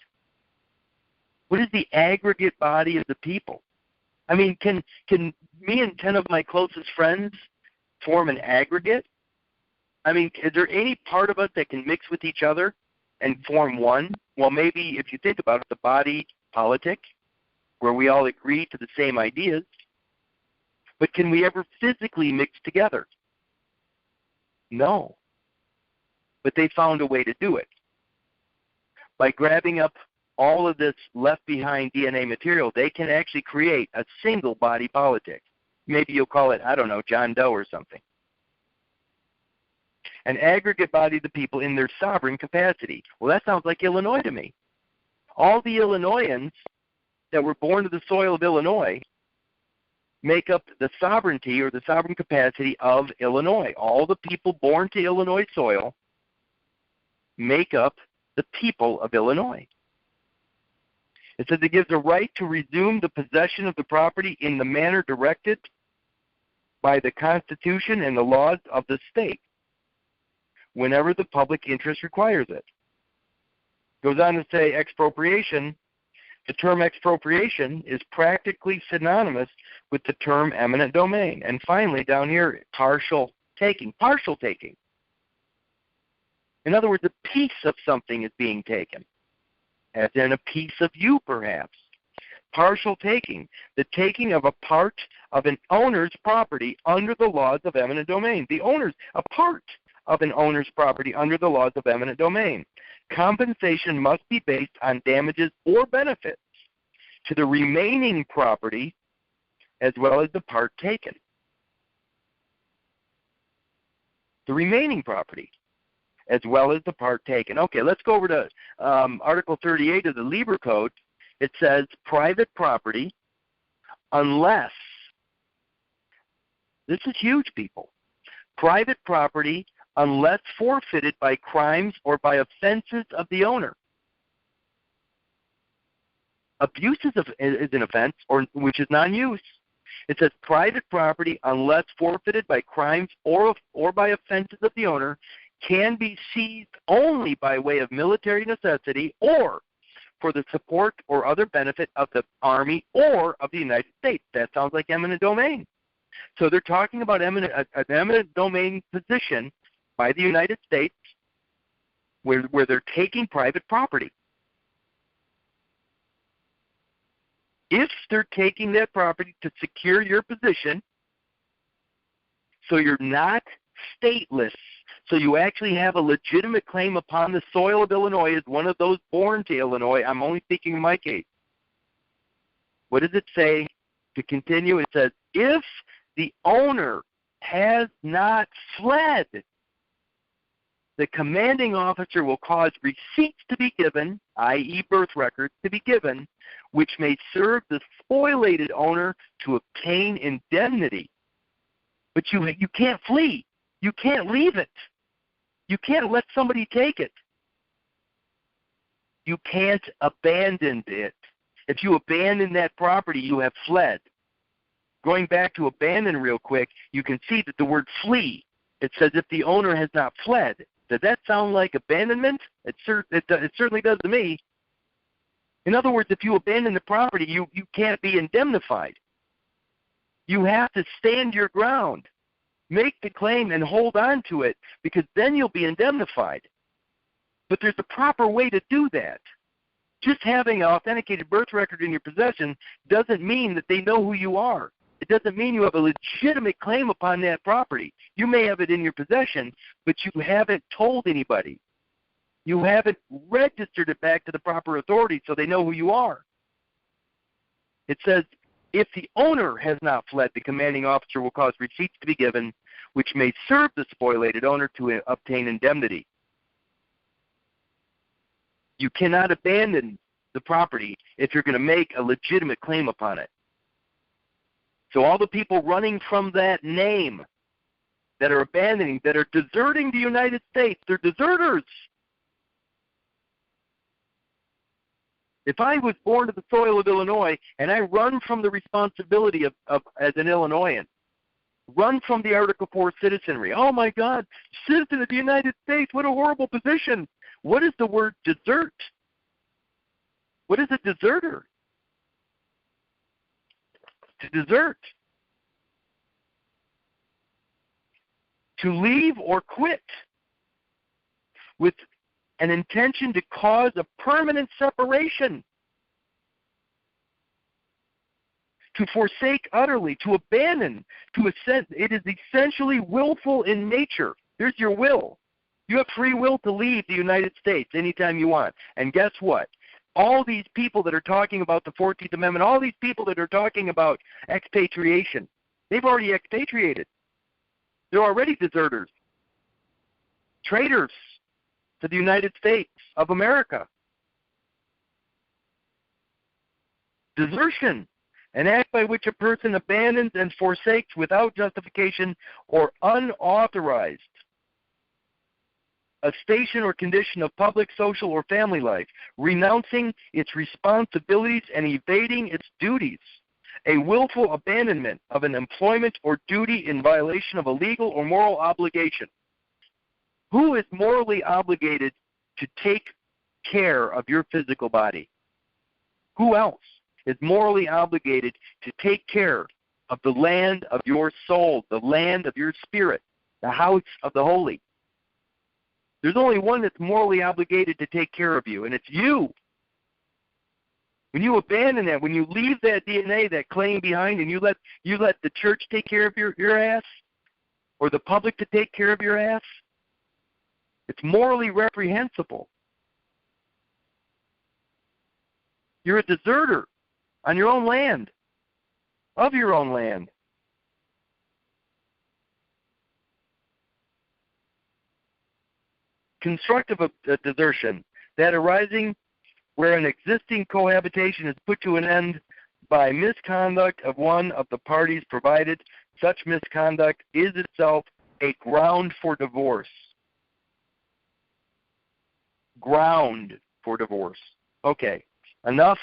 What is the aggregate body of the people? I mean, can me and 10 of my closest friends form an aggregate? I mean, is there any part of us that can mix with each other and form one? Well, maybe if you think about it, the body politic, where we all agree to the same ideas. But can we ever physically mix together? No. But they found a way to do it. By grabbing up all of this left behind DNA material, they can actually create a single body politic. Maybe you'll call it, I don't know, John Doe or something. An aggregate body of the people in their sovereign capacity. Well, that sounds like Illinois to me. All the Illinoisans that were born to the soil of Illinois make up the sovereignty or the sovereign capacity of Illinois. All the people born to Illinois soil make up the people of Illinois. It says it gives a right to resume the possession of the property in the manner directed by the Constitution and the laws of the state, whenever the public interest requires it. Goes on to say expropriation. The term expropriation is practically synonymous with the term eminent domain. And finally, down here, partial taking. Partial taking. In other words, a piece of something is being taken, as in a piece of you, perhaps. Partial taking, the taking of a part of an owner's property under the laws of eminent domain. A part of an owner's property under the laws of eminent domain. Compensation must be based on damages or benefits to the remaining property as well as the part taken. The remaining property as well as the part taken. Okay, let's go over to Article 38 of the Lieber Code. It says private property unless, this is huge, people, private property unless forfeited by crimes or by offenses of the owner. Abuse is an offense, or which is non-use. It says private property unless forfeited by crimes or by offenses of the owner can be seized only by way of military necessity or for the support or other benefit of the Army or of the United States. That sounds like eminent domain. So they're talking about an eminent domain position by the United States where they're taking private property. If they're taking that property to secure your position, so you're not stateless, so you actually have a legitimate claim upon the soil of Illinois as one of those born to Illinois. I'm only speaking in my case. What does it say to continue? It says, if the owner has not fled, the commanding officer will cause receipts to be given, i.e. birth records to be given, which may serve the spoliated owner to obtain indemnity. But you can't flee. You can't leave it. You can't let somebody take it. You can't abandon it. If you abandon that property, you have fled. Going back to abandon real quick, you can see that the word flee, it says if the owner has not fled. Does that sound like abandonment? It certainly does to me. In other words, if you abandon the property, you can't be indemnified. You have to stand your ground. Make the claim and hold on to it, because then you'll be indemnified. But there's a proper way to do that. Just having an authenticated birth record in your possession doesn't mean that they know who you are. It doesn't mean you have a legitimate claim upon that property. You may have it in your possession, but you haven't told anybody. You haven't registered it back to the proper authorities so they know who you are. It says, if the owner has not fled, the commanding officer will cause receipts to be given, which may serve the spoliated owner to obtain indemnity. You cannot abandon the property if you're going to make a legitimate claim upon it. So all the people running from that name that are abandoning, that are deserting the United States, they're deserters. If I was born to the soil of Illinois and I run from the responsibility of as an Illinoisan, run from the Article 4 citizenry, oh my God, citizen of the United States, what a horrible position. What is the word desert? What is a deserter? To desert. To leave or quit with an intention to cause a permanent separation, to forsake utterly, to abandon, it is essentially willful in nature. There's your will. You have free will to leave the United States anytime you want. And guess what? All these people that are talking about the 14th Amendment, all these people that are talking about expatriation, they've already expatriated. They're already deserters, traitors to the United States of America. Desertion, an act by which a person abandons and forsakes without justification or unauthorized a station or condition of public, social, or family life, renouncing its responsibilities and evading its duties. A willful abandonment of an employment or duty in violation of a legal or moral obligation. Who is morally obligated to take care of your physical body? Who else is morally obligated to take care of the land of your soul, the land of your spirit, the house of the holy? There's only one that's morally obligated to take care of you, and it's you. When you abandon that, when you leave that DNA, that claim behind, and you let the church take care of your ass, or the public to take care of your ass, it's morally reprehensible. You're a deserter on your own land, of your own land. Constructive of desertion, that arising where an existing cohabitation is put to an end by misconduct of one of the parties, provided such misconduct is itself a ground for divorce. Ground for divorce. Okay, enough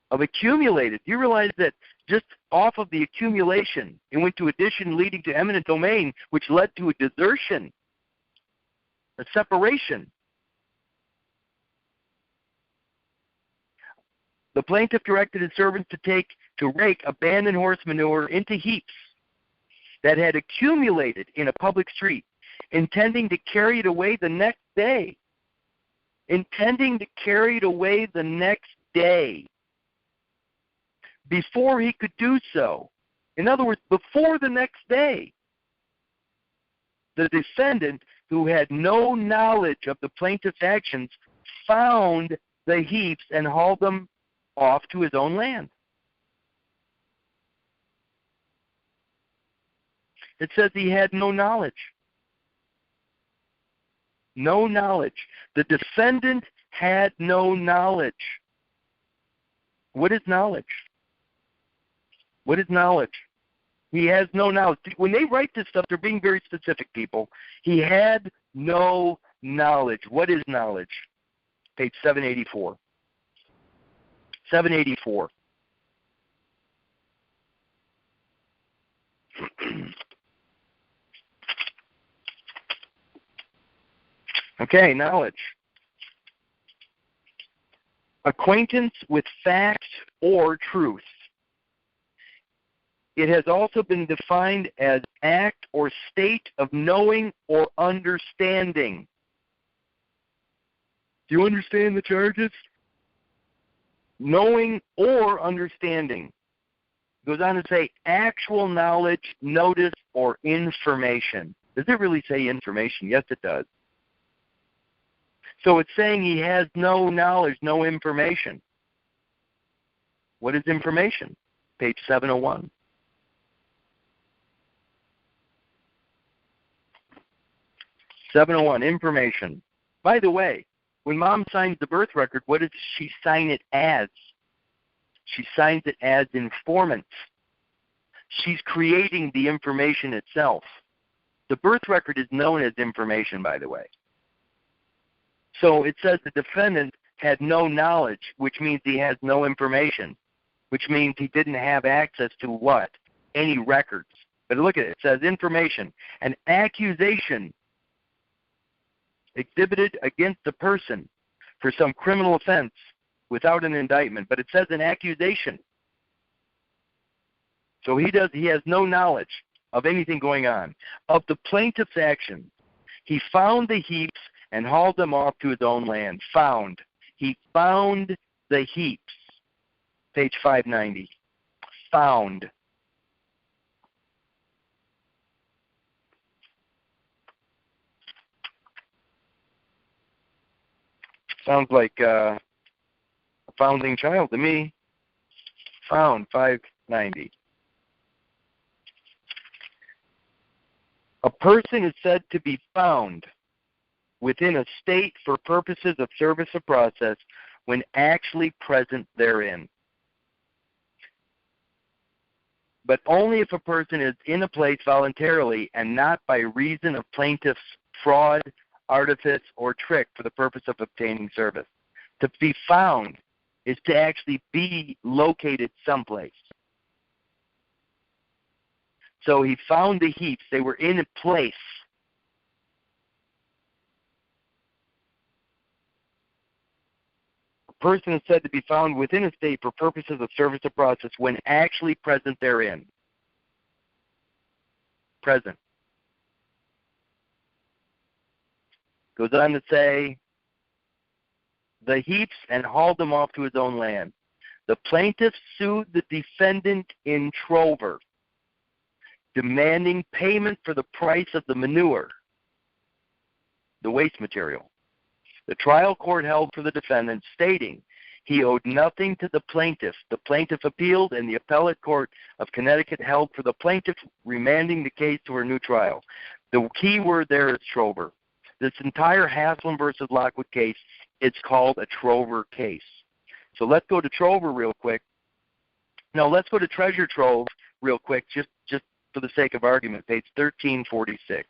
of accumulated. You realize that just off of the accumulation, it went to addition leading to eminent domain, which led to a desertion, a separation. The plaintiff directed his servants to rake abandoned horse manure into heaps that had accumulated in a public street, intending to carry it away the next day. Intending to carry it away the next day. Before he could do so. In other words, before the next day. The defendant, who had no knowledge of the plaintiff's actions, found the heaps and hauled them off to his own land. It says he had no knowledge. No knowledge. The defendant had no knowledge. What is knowledge? What is knowledge? He has no knowledge. When they write this stuff, they're being very specific, people. He had no knowledge. What is knowledge? Page 784. 784. Okay, knowledge. Acquaintance with fact or truth. It has also been defined as act or state of knowing or understanding. Do you understand the charges? Knowing or understanding. It goes on to say actual knowledge, notice, or information. Does it really say information? Yes, it does. So it's saying he has no knowledge, no information. What is information? Page 701. Information. By the way, when Mom signs the birth record, what does she sign it as? She signs it as informant. She's creating the information itself. The birth record is known as information, by the way. So it says the defendant had no knowledge, which means he has no information, which means he didn't have access to what? Any records. But look at it. It says information. An accusation exhibited against a person for some criminal offense without an indictment. But it says an accusation. So he has no knowledge of anything going on. Of the plaintiff's actions, he found the heaps and hauled them off to his own land. Found. He found the heaps. Page 590. Found. Sounds like a founding child to me. Found, 590. A person is said to be found within a state for purposes of service of process when actually present therein. But only if a person is in a place voluntarily and not by reason of plaintiff's fraud, artifice, or trick for the purpose of obtaining service. To be found is to actually be located someplace. So he found the heaps. They were in a place. A person is said to be found within a state for purposes of service of process when actually present therein. Present. Goes on to say, the heaps and hauled them off to his own land. The plaintiff sued the defendant in trover, demanding payment for the price of the manure, the waste material. The trial court held for the defendant, stating he owed nothing to the plaintiff. The plaintiff appealed, and the appellate court of Connecticut held for the plaintiff, remanding the case to a new trial. The key word there is trover. This entire Haslam versus Lockwood case, it's called a trover case. So let's go to trover real quick. No, let's go to treasure trove real quick, just for the sake of argument, page 1346.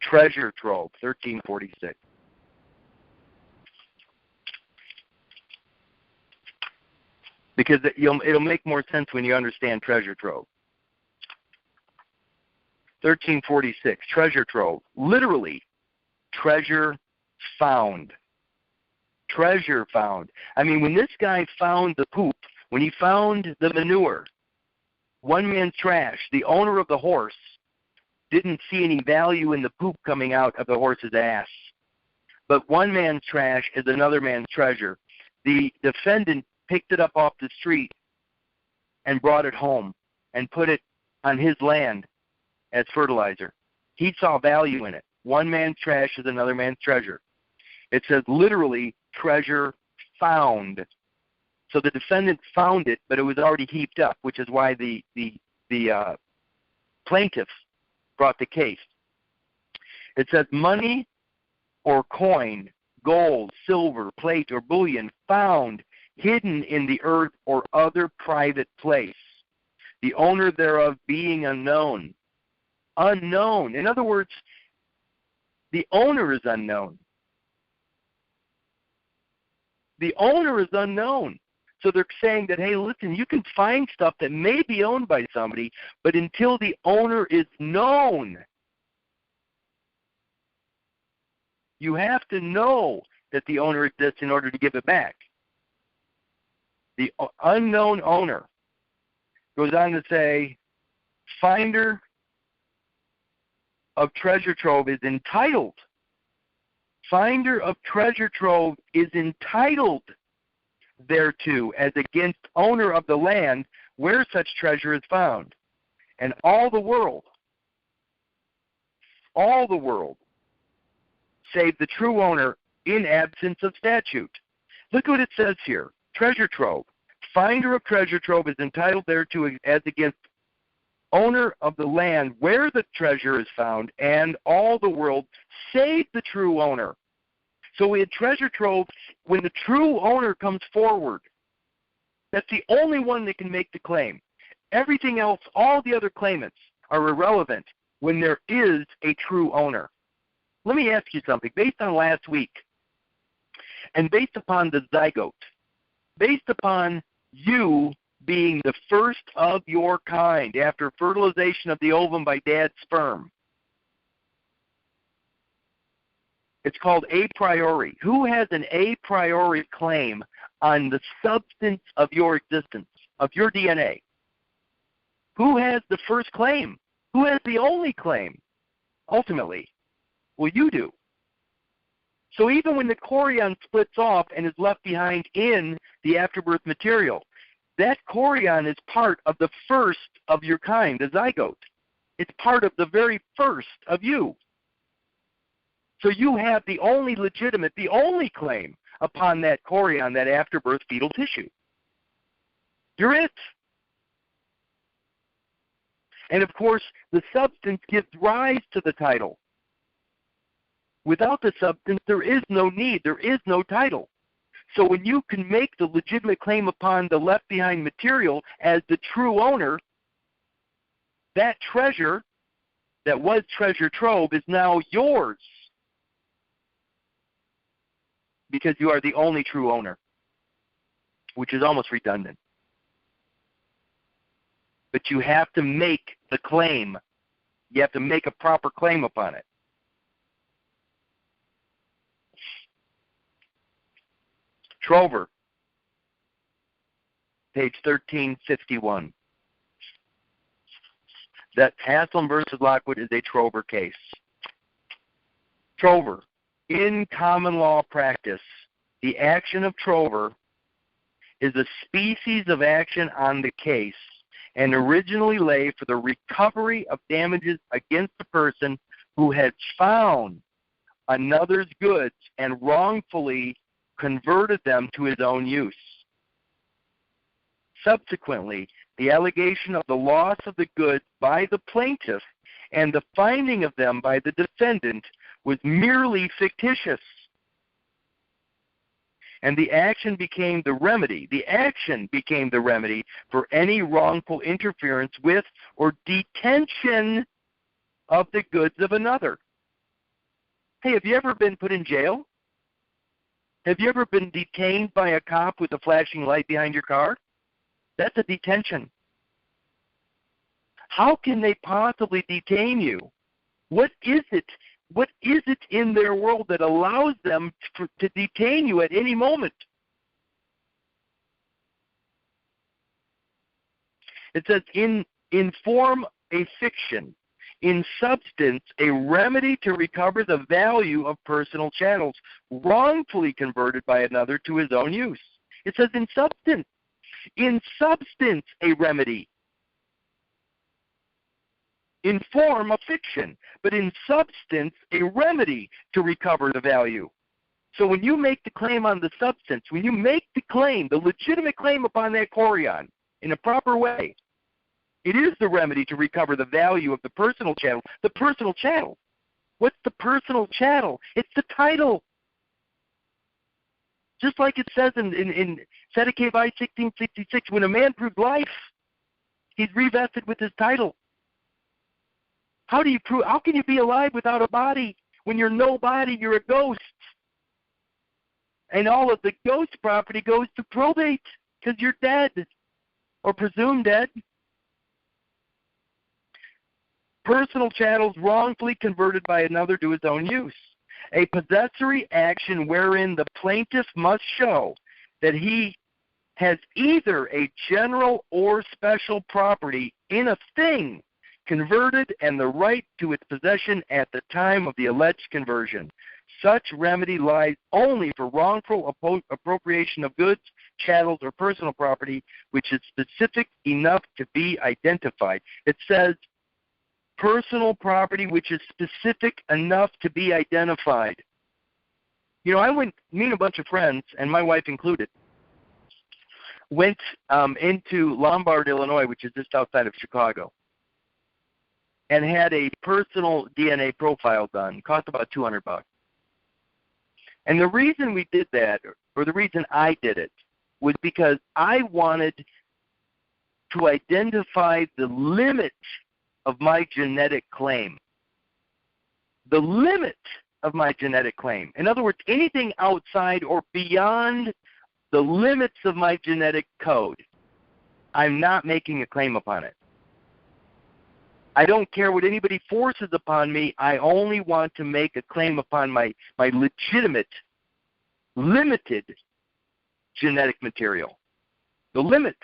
Treasure trove, 1346. Because it'll make more sense when you understand treasure trove. 1346, treasure trove. Literally, treasure found. Treasure found. I mean, when this guy found the poop, when he found the manure, one man's trash, the owner of the horse didn't see any value in the poop coming out of the horse's ass. But one man's trash is another man's treasure. The defendant picked it up off the street and brought it home and put it on his land as fertilizer. He saw value in it. One man's trash is another man's treasure. It says literally treasure found. So the defendant found it, but it was already heaped up, which is why the plaintiff brought the case. It says money or coin, gold, silver, plate, or bullion found hidden in the earth or other private place, the owner thereof being unknown. Unknown. In other words, the owner is unknown. The owner is unknown. So they're saying that, hey, listen, you can find stuff that may be owned by somebody, but until the owner is known, you have to know that the owner exists in order to give it back. The unknown owner goes on to say, finder of treasure trove is entitled. Finder of treasure trove is entitled thereto as against owner of the land where such treasure is found. And all the world, save the true owner in absence of statute. Look what it says here. Treasure trove. Finder of treasure trove is entitled thereto as against owner of the land where the treasure is found, and all the world save the true owner. So in treasure trove, when the true owner comes forward, that's the only one that can make the claim. Everything else, all the other claimants, are irrelevant when there is a true owner. Let me ask you something. Based on last week, and based upon the zygote, based upon you being the first of your kind after fertilization of the ovum by dad's sperm, it's called a priori. Who has an a priori claim on the substance of your existence, of your DNA? Who has the first claim? Who has the only claim, ultimately? Well, you do. So even when the chorion splits off and is left behind in the afterbirth material, that chorion is part of the first of your kind, the zygote. It's part of the very first of you. So you have the only legitimate, the only claim upon that chorion, that afterbirth fetal tissue. You're it. And of course, the substance gives rise to the title. Without the substance, there is no need, there is no title. So when you can make the legitimate claim upon the left behind material as the true owner, that treasure that was treasure trove is now yours, because you are the only true owner, which is almost redundant. But you have to make the claim. You have to make a proper claim upon it. Trover, page 1351. That Haslam versus Lockwood is a trover case. Trover, in common law practice, the action of trover is a species of action on the case and originally lay for the recovery of damages against the person who had found another's goods and wrongfully converted them to his own use. Subsequently, the allegation of the loss of the goods by the plaintiff and the finding of them by the defendant was merely fictitious. And the action became the remedy. The action became the remedy for any wrongful interference with or detention of the goods of another. Hey, have you ever been put in jail? Have you ever been detained by a cop with a flashing light behind your car? That's a detention. How can they possibly detain you? What is it? What is it in their world that allows them to detain you at any moment? It says, in form a fiction, in substance a remedy to recover the value of personal chattels wrongfully converted by another to his own use. It says in substance a remedy. In form a fiction, but in substance a remedy to recover the value. So when you make the claim on the substance, when you make the claim, the legitimate claim upon that chorion in a proper way, it is the remedy to recover the value of the personal chattel. The personal chattel. What's the personal chattel? It's the title. Just like it says in Sedeke by 1666, when a man proves life, he's revested with his title. How do you prove? How can you be alive without a body? When you're no body, you're a ghost. And all of the ghost property goes to probate because you're dead or presumed dead. Personal chattels wrongfully converted by another to his own use. A possessory action wherein the plaintiff must show that he has either a general or special property in a thing converted and the right to its possession at the time of the alleged conversion. Such remedy lies only for wrongful appropriation of goods, chattels, or personal property, which is specific enough to be identified. It says personal property which is specific enough to be identified. You know, me and a bunch of friends, and my wife included, went into Lombard, Illinois, which is just outside of Chicago, and had a personal DNA profile done. Cost about $200. And the reason we did that, or the reason I did it, was because I wanted to identify the limit of my genetic claim. The limit of my genetic claim. In other words, anything outside or beyond the limits of my genetic code, I'm not making a claim upon it. I don't care what anybody forces upon me. I only want to make a claim upon my legitimate, limited genetic material. The limit.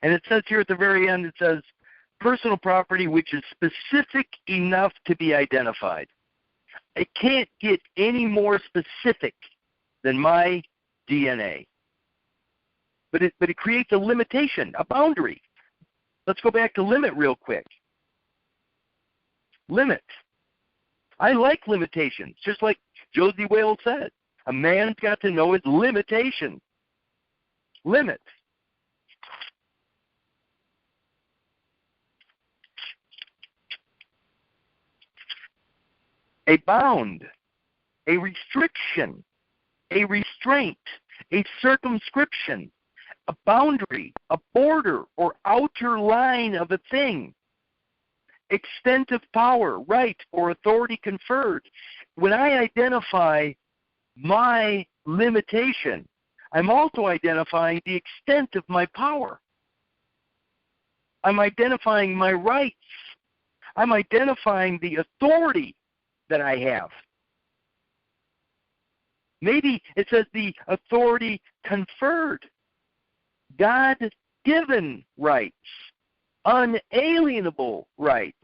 And it says here at the very end, it says, personal property which is specific enough to be identified. It can't get any more specific than my DNA. But it creates a limitation, a boundary. Let's go back to limit real quick. Limit. I like limitations, just like Josie Wales said. A man's got to know his limitations. Limit. A bound, a restriction, a restraint, a circumscription, a boundary, a border or outer line of a thing, extent of power, right, or authority conferred. When I identify my limitation, I'm also identifying the extent of my power. I'm identifying my rights. I'm identifying the authority that I have. Maybe it says the authority conferred. God-given rights, unalienable rights,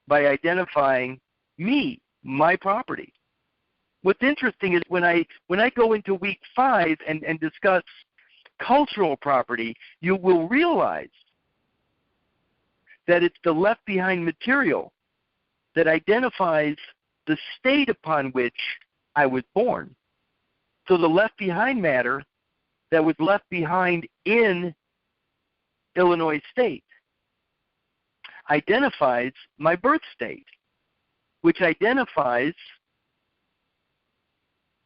by identifying me, my property. What's interesting is when I go into week 5 and discuss cultural property, you will realize that it's the left behind material that identifies the state upon which I was born. So the left behind matter that was left behind in Illinois State identifies my birth state, which identifies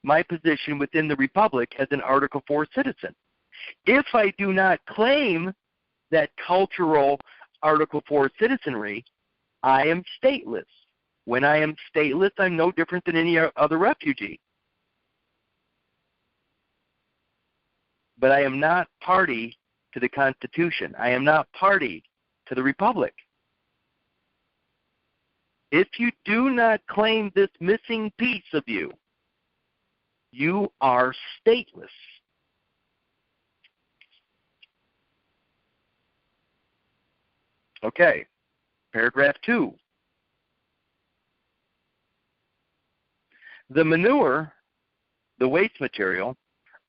my position within the Republic as an Article 4 citizen. If I do not claim that cultural Article 4 citizenry, I am stateless. When I am stateless, I'm no different than any other refugee. But I am not party to the Constitution. I am not party to the Republic. If you do not claim this missing piece of you, you are stateless. Okay, paragraph 2. The manure, the waste material,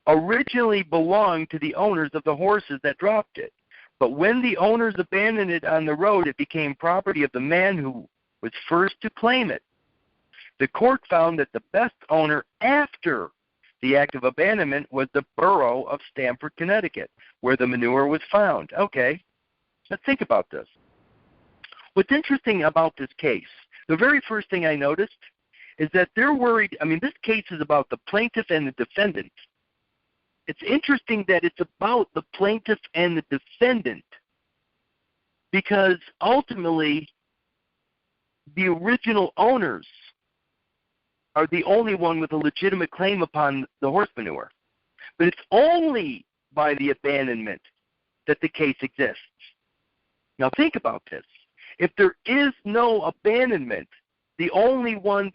originally belonged to the owners of the horses that dropped it. But when the owners abandoned it on the road, it became property of the man who was first to claim it. The court found that the best owner after the act of abandonment was the borough of Stamford, Connecticut, where the manure was found. Okay, let's think about this. What's interesting about this case, the very first thing I noticed is that they're worried. I mean, this case is about the plaintiff and the defendant. It's interesting that it's about the plaintiff and the defendant because ultimately the original owners are the only one with a legitimate claim upon the horse manure. But it's only by the abandonment that the case exists. Now think about this. If there is no abandonment, the only one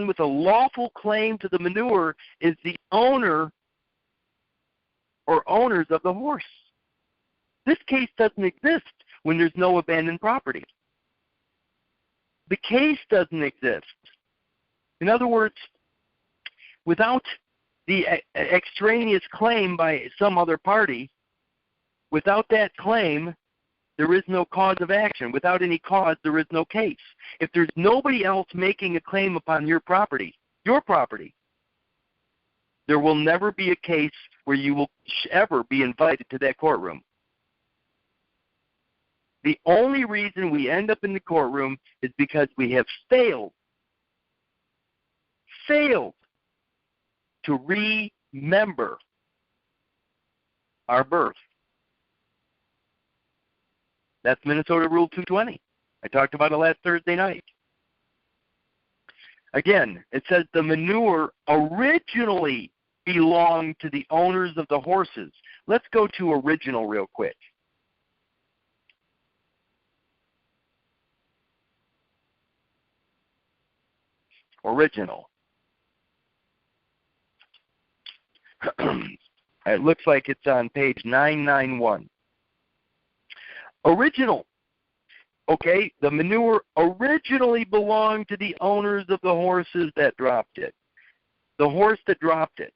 with a lawful claim to the manure is the owner or owners of the horse. This case doesn't exist when there's no abandoned property. The case doesn't exist. In other words, without the extraneous claim by some other party, without that claim, there is no cause of action. Without any cause, there is no case. If there's nobody else making a claim upon your property, there will never be a case where you will ever be invited to that courtroom. The only reason we end up in the courtroom is because we have failed to remember our birth. That's Minnesota Rule 220. I talked about it last Thursday night. Again, it says the manure originally belonged to the owners of the horses. Let's go to original real quick. Original. It looks like it's on page 991. Original. Okay, the manure originally belonged to the owners of the horses that dropped it. The horse that dropped it.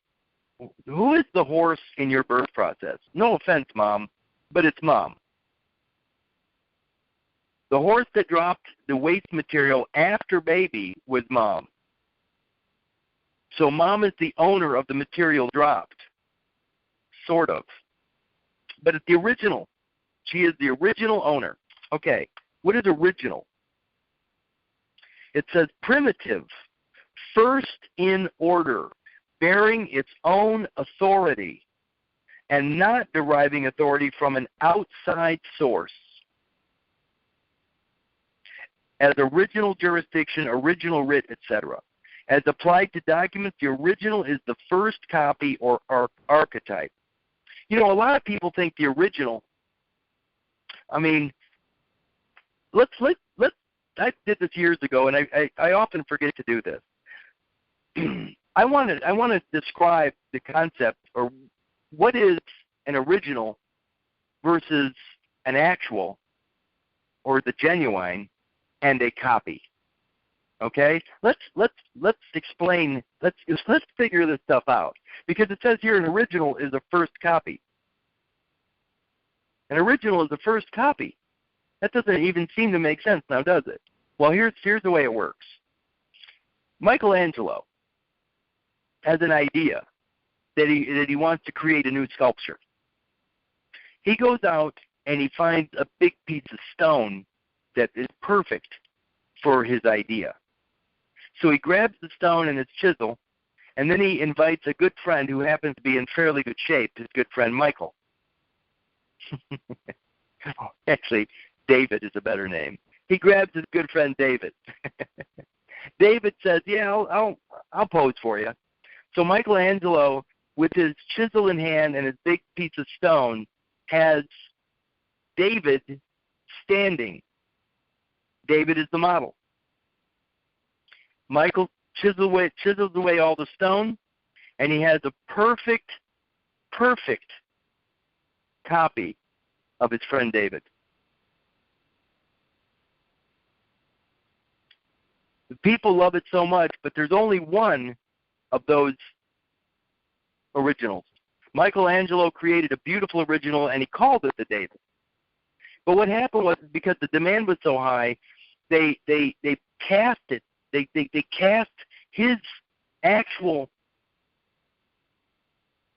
Who is the horse in your birth process? No offense, Mom, but it's Mom. The horse that dropped the waste material after baby was Mom. So Mom is the owner of the material dropped. Sort of. But it's the original. She is the original owner. Okay, what is original? It says primitive, first in order, bearing its own authority, and not deriving authority from an outside source. As original jurisdiction, original writ, etc. As applied to documents, the original is the first copy or archetype. You know, a lot of people think the original, I mean, I did this years ago, and I often forget to do this. I want to describe the concept, or what is an original versus an actual, or the genuine, and a copy. Okay? Let's explain. Let's figure this stuff out, because it says here an original is a first copy. An original is the first copy. That doesn't even seem to make sense now, does it? Well, here's the way it works. Michelangelo has an idea that he wants to create a new sculpture. He goes out and he finds a big piece of stone that is perfect for his idea. So he grabs the stone and his chisel, and then he invites a good friend who happens to be in fairly good shape, his good friend Michael. Actually, David is a better name. He grabs his good friend David. David says, yeah, I'll pose for you. So Michelangelo, with his chisel in hand and his big piece of stone, has David standing. David is the model. Michael chisels away all the stone, and he has a perfect copy of his friend David. The people love it so much, but there's only one of those originals. Michelangelo created a beautiful original, and he called it the David. But what happened was, because the demand was so high, they cast it. They cast his actual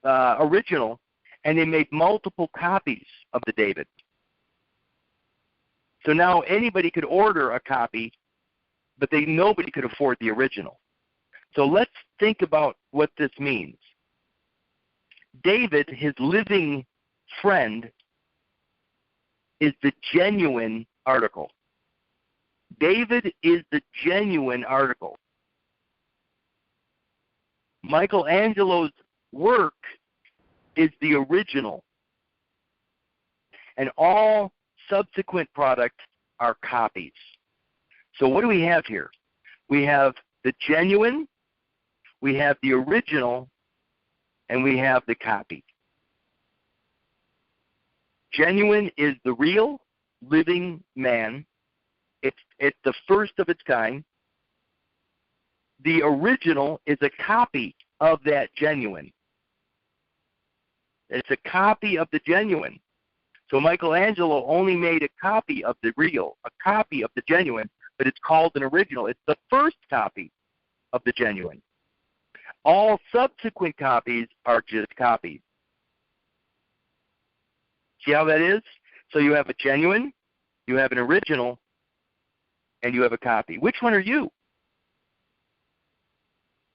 original, and they made multiple copies of the David. So now anybody could order a copy, but nobody could afford the original. So let's think about what this means. David, his living friend, is the genuine article. David is the genuine article. Michelangelo's work is the original. And all subsequent products are copies. So what do we have here? We have the genuine, we have the original, and we have the copy. Genuine is the real, living man. It's the first of its kind. The original is a copy of that genuine. It's a copy of the genuine. So Michelangelo only made a copy of the real, a copy of the genuine, but it's called an original. It's the first copy of the genuine. All subsequent copies are just copies. See how that is? So you have a genuine, you have an original, and you have a copy. Which one are you?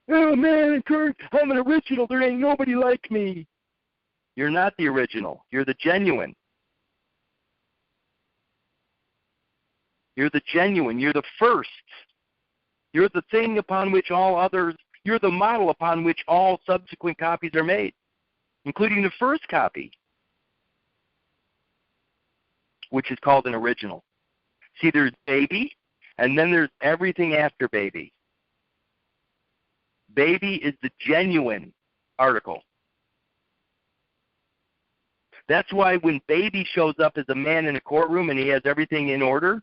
Oh man, Kurt, I'm an original. There ain't nobody like me. You're not the original. You're the genuine. You're the genuine. You're the first. You're the thing upon which all others, you're the model upon which all subsequent copies are made, including the first copy, which is called an original. See, there's baby, and then there's everything after baby. Baby is the genuine article. That's why when baby shows up as a man in a courtroom and he has everything in order,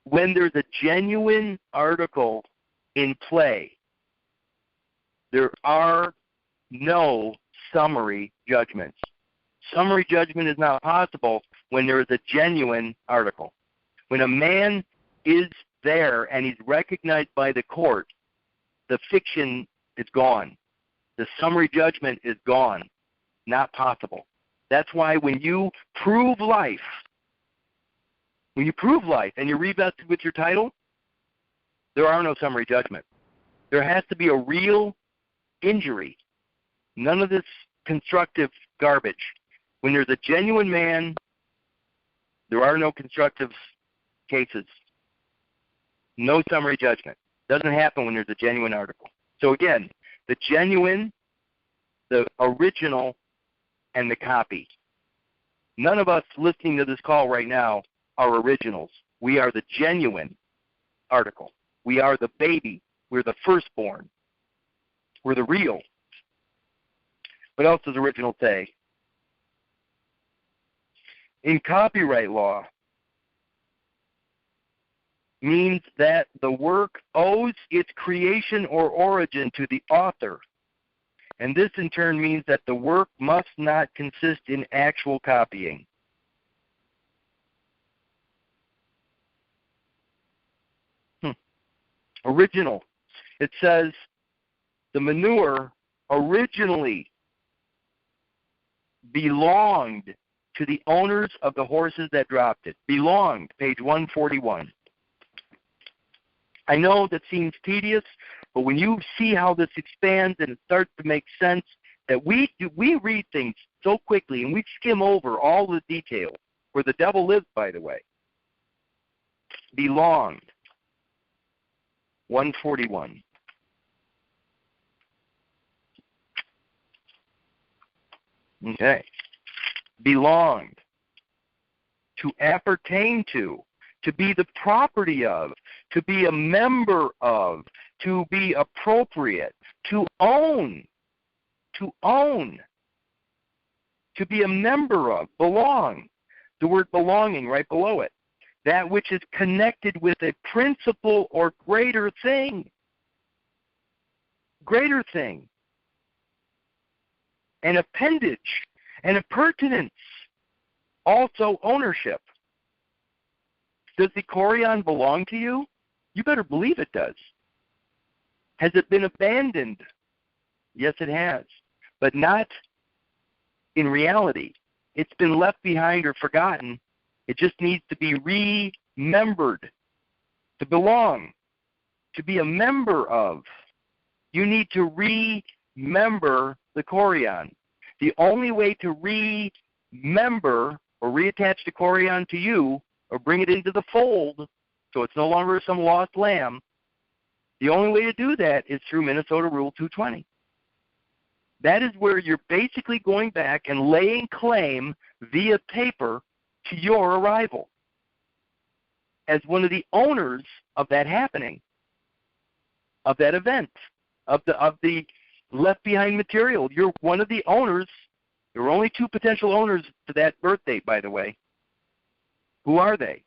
when there's a genuine article in play, there are no summary judgments. Summary judgment is not possible when there is a genuine article. When a man is there and he's recognized by the court, the fiction is gone. The summary judgment is gone. Not possible. That's why when you prove life, and you're revested with your title, there are no summary judgment. There has to be a real injury. None of this constructive garbage. When there's a genuine man, there are no constructive cases. No summary judgment. Doesn't happen when there's a genuine article. So again, the genuine, the original, and the copy. None of us listening to this call right now are originals. We are the genuine article. We are the baby. We're the firstborn. We're the real. What else does original say? In copyright law, means that the work owes its creation or origin to the author. And this in turn means that the work must not consist in actual copying. Original. It says the manure originally belonged to the owners of the horses that dropped it. Belonged, page 141. I know that seems tedious, but when you see how this expands and it starts to make sense, that we read things so quickly and we skim over all the details, where the devil lives, by the way. Belonged, 141. Okay. Belonged, to appertain to be the property of, to be a member of, to be appropriate, to own, to be a member of, belong. The word belonging right below it. That which is connected with a principle or greater thing. Greater thing. An appendage, an appurtenance. Also ownership. Does the Corion belong to you? You better believe it does. Has it been abandoned? Yes, it has. But not in reality. It's been left behind or forgotten. It just needs to be remembered. To belong. To be a member of. You need to remember the Corion. The only way to remember or reattach the Corion to you, or bring it into the fold, so it's no longer some lost lamb, the only way to do that is through Minnesota Rule 220. That is where you're basically going back and laying claim via paper to your arrival as one of the owners of that happening, of that event, of the left behind material. You're one of the owners. There are only two potential owners to that birth date, by the way. Who are they?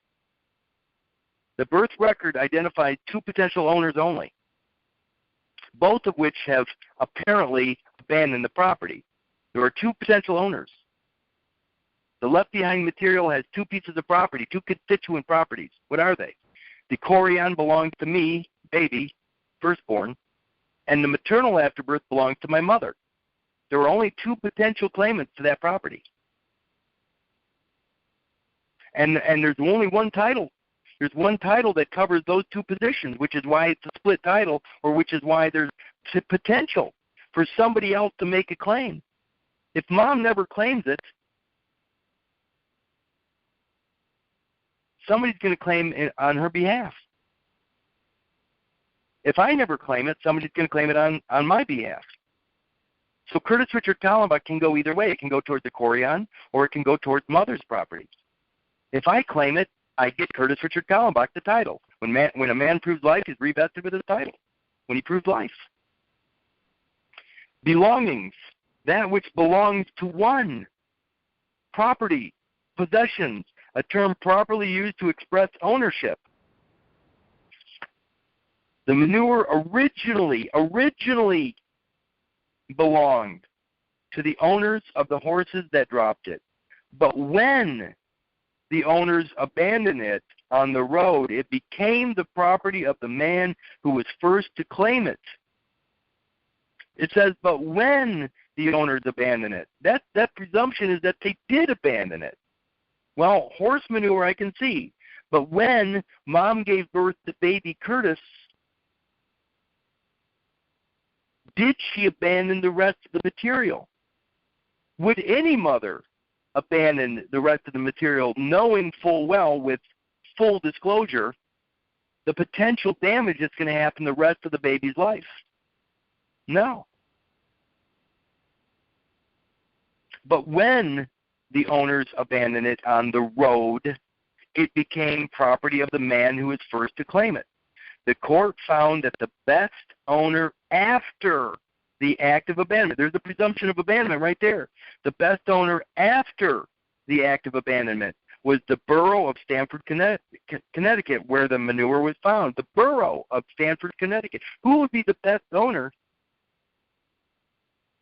The birth record identifies two potential owners only, both of which have apparently abandoned the property. There are two potential owners. The left behind material has two pieces of property, two constituent properties. What are they? The Corion belongs to me, baby, firstborn, and the maternal afterbirth belongs to my mother. There are only two potential claimants to that property. And there's only one title. There's one title that covers those two positions, which is why it's a split title, or which is why there's potential for somebody else to make a claim. If mom never claims it, somebody's going to claim it on her behalf. If I never claim it, somebody's going to claim it on my behalf. So Curtis Richard Kallenbach can go either way. It can go towards the Corion, or it can go towards mother's property. If I claim it, I get Curtis Richard Kallenbach the title. When a man proves life, he's revested with his title. When he proves life. Belongings, that which belongs to one. Property, possessions, a term properly used to express ownership. The manure originally belonged to the owners of the horses that dropped it. But when the owners abandoned it on the road, it became the property of the man who was first to claim it. It says, but when the owners abandoned it, that presumption is that they did abandon it. Well, horse manure I can see. But when mom gave birth to baby Curtis, did she abandon the rest of the material? Would any mother abandon the rest of the material, knowing full well, with full disclosure, the potential damage that's going to happen the rest of the baby's life? No. But when the owners abandoned it on the road, it became property of the man who was first to claim it. The court found that the best owner after the act of abandonment, there's the presumption of abandonment right there. The best owner after the act of abandonment was the borough of Stamford, Connecticut, where the manure was found. The borough of Stamford, Connecticut. Who would be the best owner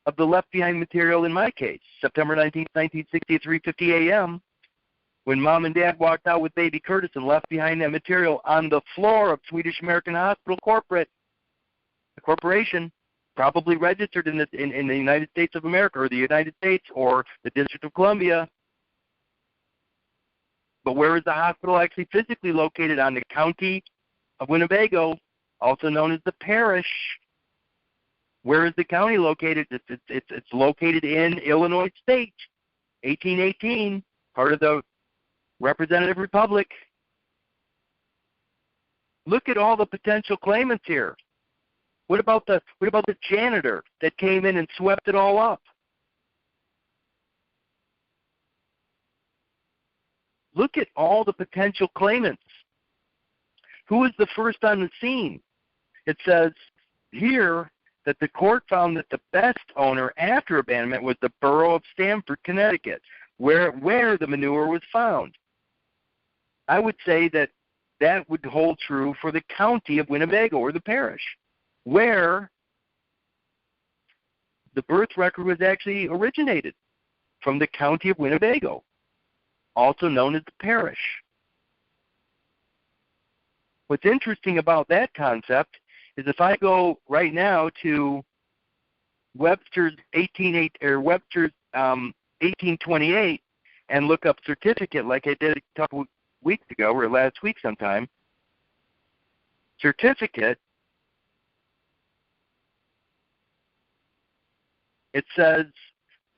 of the left behind material in my case? September 19th, 1960 at 3:50 a.m., when Mom and Dad walked out with baby Curtis and left behind that material on the floor of Swedish American Hospital Corporation, probably registered in the United States of America or the United States or the District of Columbia. But where is the hospital actually physically located? On the county of Winnebago, also known as the parish. Where is the county located? It's located in Illinois State, 1818, part of the Representative Republic. Look at all the potential claimants here. What about the janitor that came in and swept it all up? Look at all the potential claimants. Who was the first on the scene? It says here that the court found that the best owner after abandonment was the borough of Stamford, Connecticut, where the manure was found. I would say that would hold true for the county of Winnebago or the parish, where the birth record was actually originated, from the county of Winnebago, also known as the parish. What's interesting about that concept is if I go right now to Webster's 1828 and look up certificate like I did a couple weeks ago or last week sometime, certificate, it says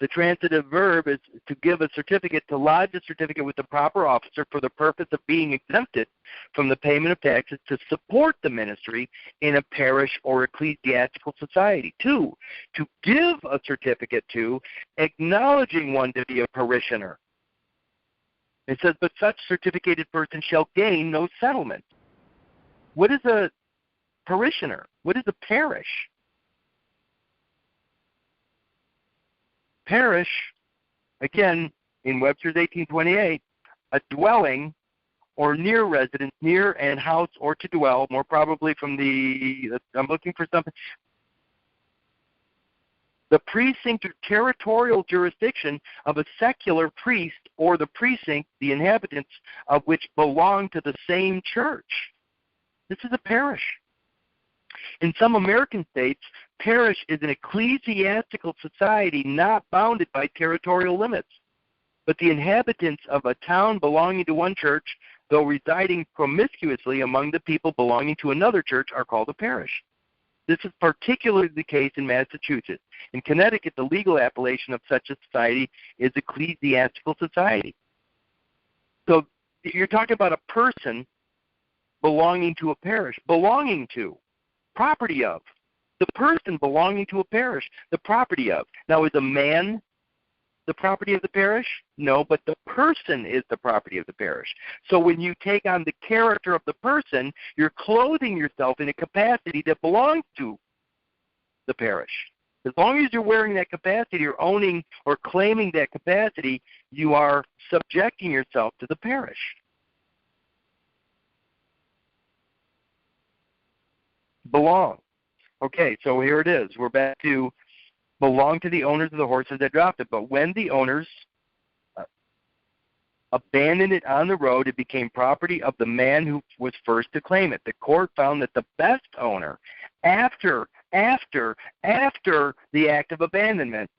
the transitive verb is to give a certificate, to lodge a certificate with the proper officer for the purpose of being exempted from the payment of taxes to support the ministry in a parish or ecclesiastical society. 2, to give a certificate to, acknowledging one to be a parishioner. It says, but such certificated person shall gain no settlement. What is a parishioner? What is a parish? Parish, again, in Webster's 1828, a dwelling or near residence, near and house or to dwell, more probably from I'm looking for something, the precinct or territorial jurisdiction of a secular priest or the precinct, the inhabitants of which belong to the same church. This is a parish. In some American states, parish is an ecclesiastical society not bounded by territorial limits, but the inhabitants of a town belonging to one church, though residing promiscuously among the people belonging to another church, are called a parish. This is particularly the case in Massachusetts. In Connecticut, the legal appellation of such a society is ecclesiastical society. So you're talking about a person belonging to a parish, belonging to, property of. The person belonging to a parish, the property of. Now, is a man the property of the parish? No, but the person is the property of the parish. So when you take on the character of the person, you're clothing yourself in a capacity that belongs to the parish. As long as you're wearing that capacity or owning or claiming that capacity, you are subjecting yourself to the parish. Belong. Okay, so here it is. We're back to belong to the owners of the horses that dropped it. But when the owners abandoned it on the road, it became property of the man who was first to claim it. The court found that the best owner, after the act of abandonment,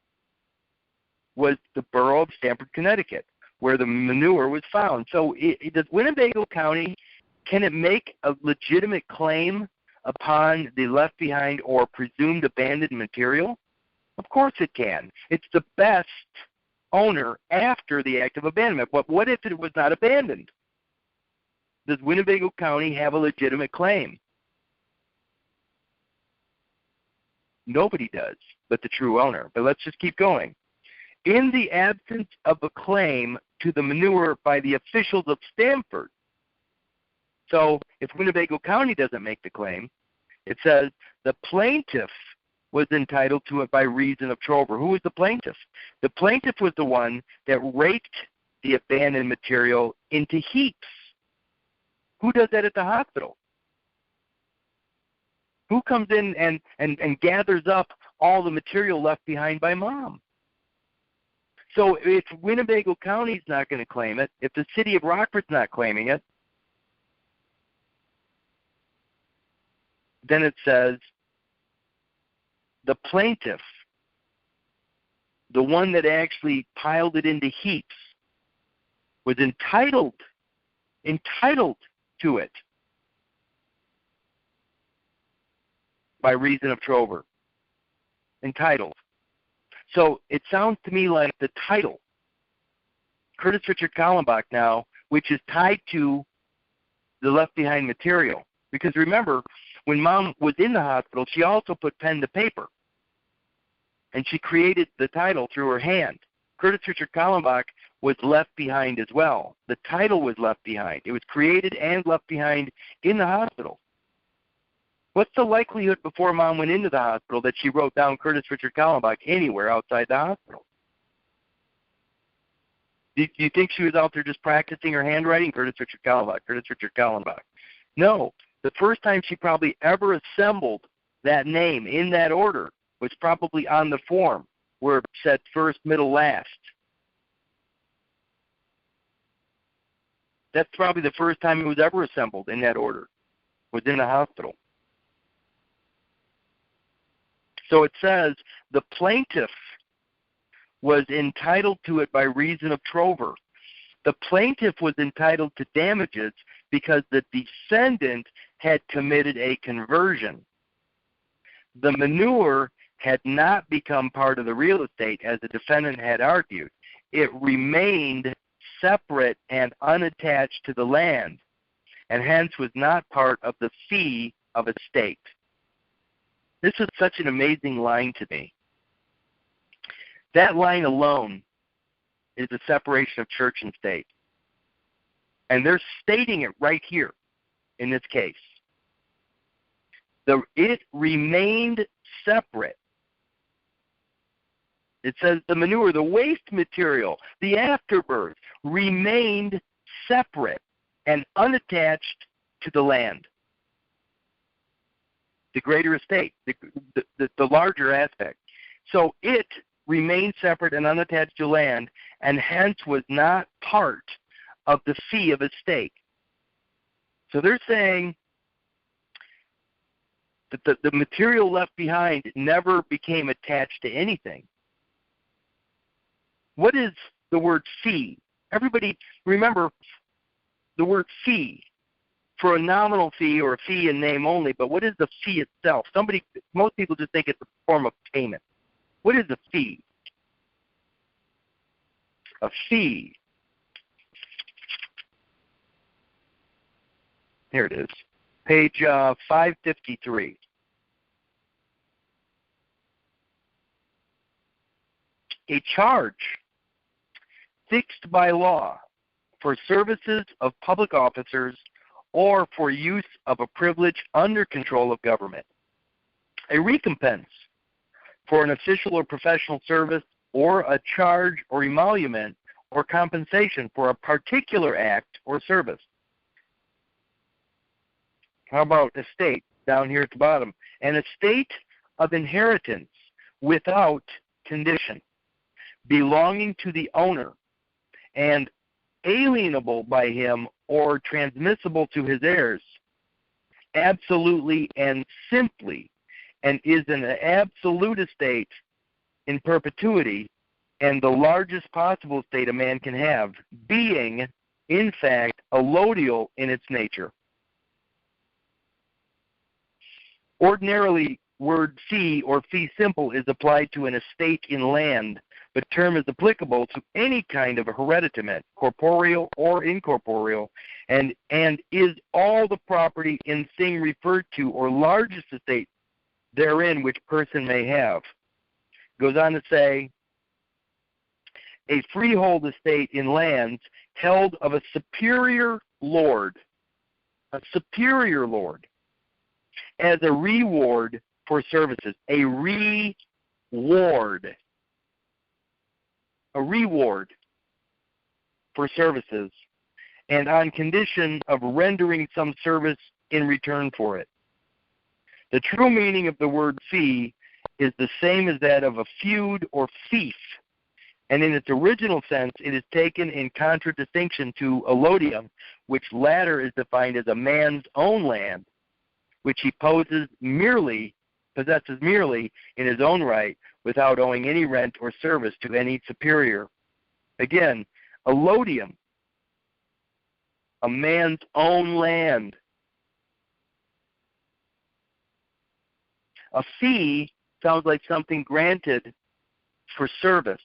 was the borough of Stamford, Connecticut, where the manure was found. So does Winnebago County, can it make a legitimate claim upon the left behind or presumed abandoned material? Of course it can. It's the best owner after the act of abandonment. But what if it was not abandoned? Does Winnebago County have a legitimate claim? Nobody does but the true owner. But let's just keep going. In the absence of a claim to the manure by the officials of Stamford, so if Winnebago County doesn't make the claim, it says the plaintiff was entitled to it by reason of trover. Who was the plaintiff? The plaintiff was the one that raked the abandoned material into heaps. Who does that at the hospital? Who comes in and gathers up all the material left behind by Mom? So if Winnebago County's not going to claim it, if the city of Rockford's not claiming it, then it says the plaintiff, the one that actually piled it into heaps, was entitled to it by reason of trover. Entitled. So it sounds to me like the title, Curtis Richard Kallenbach now, which is tied to the left behind material. Because remember, when Mom was in the hospital, she also put pen to paper. And she created the title through her hand. Curtis Richard Kallenbach was left behind as well. The title was left behind. It was created and left behind in the hospital. What's the likelihood before Mom went into the hospital that she wrote down Curtis Richard Kallenbach anywhere outside the hospital? Do you think she was out there just practicing her handwriting? Curtis Richard Kallenbach, Curtis Richard Kallenbach. No. The first time she probably ever assembled that name in that order was probably on the form where it said first, middle, last. That's probably the first time it was ever assembled in that order, was in the hospital. So it says the plaintiff was entitled to it by reason of trover. The plaintiff was entitled to damages because the descendant had committed a conversion. The manure had not become part of the real estate as the defendant had argued. It remained separate and unattached to the land, and hence was not part of the fee of estate. This is such an amazing line to me. That line alone is the separation of church and state. And they're stating it right here in this case. It remained separate. It says the manure, the waste material, the afterbirth remained separate and unattached to the land. The greater estate, the larger aspect. So it remained separate and unattached to land, and hence was not part of the fee of estate. So they're saying that the material left behind never became attached to anything. What is the word fee? Everybody remember the word fee for a nominal fee or a fee in name only, but what is the fee itself? Most people just think it's a form of payment. What is a fee? A fee. Here it is. Page 553. A charge fixed by law for services of public officers or for use of a privilege under control of government. A recompense for an official or professional service, or a charge or emolument or compensation for a particular act or service. How about estate down here at the bottom? An estate of inheritance without condition, belonging to the owner and alienable by him or transmissible to his heirs, absolutely and simply, and is an absolute estate in perpetuity and the largest possible estate a man can have, being, in fact, allodial in its nature. Ordinarily, word fee or fee simple is applied to an estate in land, but term is applicable to any kind of a hereditament, corporeal or incorporeal, and is all the property in thing referred to or largest estate therein which person may have. Goes on to say, a freehold estate in lands held of a superior lord, as a reward for services, a reward for services, and on condition of rendering some service in return for it. The true meaning of the word fee is the same as that of a feud or fief, and in its original sense it is taken in contradistinction to allodium, which latter is defined as a man's own land, which he possesses merely in his own right without owing any rent or service to any superior. Again, allodium, a man's own land. A fee sounds like something granted for service.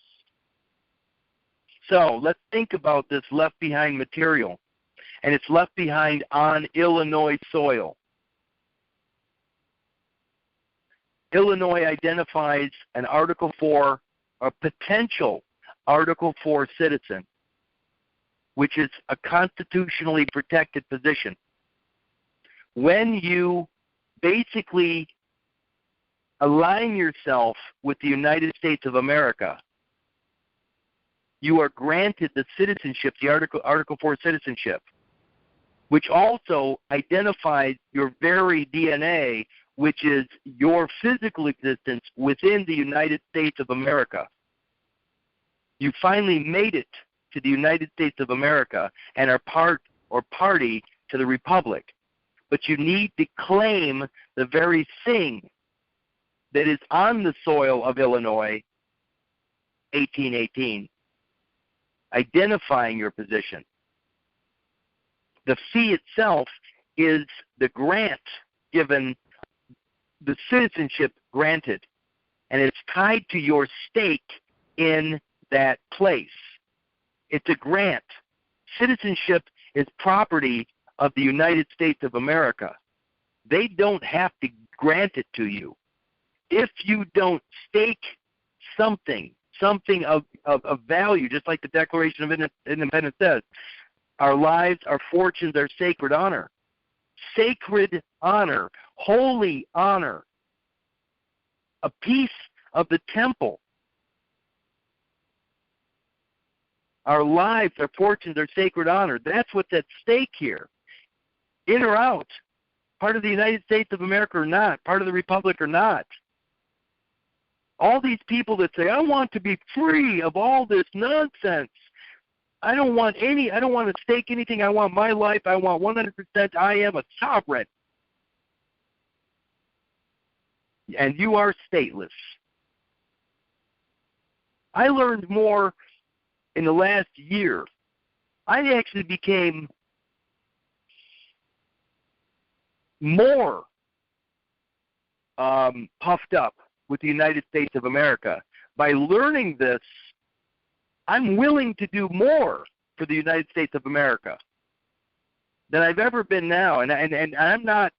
So let's think about this left behind material, and it's left behind on Illinois soil. Illinois identifies an Article 4, a potential Article 4 citizen, which is a constitutionally protected position. When you basically align yourself with the United States of America, you are granted the citizenship, the Article 4 citizenship, which also identifies your very DNA, which is your physical existence within the United States of America. You finally made it to the United States of America and are part or party to the Republic. But you need to claim the very thing that is on the soil of Illinois, 1818, identifying your position. The fee itself is the grant given, the citizenship granted, and it's tied to your stake in that place. It's a grant. Citizenship is property of the United States of America. They don't have to grant it to you. If you don't stake something of value, just like the Declaration of Independence says, our lives, our fortunes, our sacred honor. Sacred honor, holy honor, a piece of the temple. Our lives, our fortunes, our sacred honor. That's what's at stake here. In or out, part of the United States of America or not, part of the Republic or not. All these people that say, I want to be free of all this nonsense. I don't want to stake anything. I want my life. I want 100%. I am a sovereign. And you are stateless. I learned more in the last year. I actually became more puffed up with the United States of America. By learning this, I'm willing to do more for the United States of America than I've ever been now. And I'm not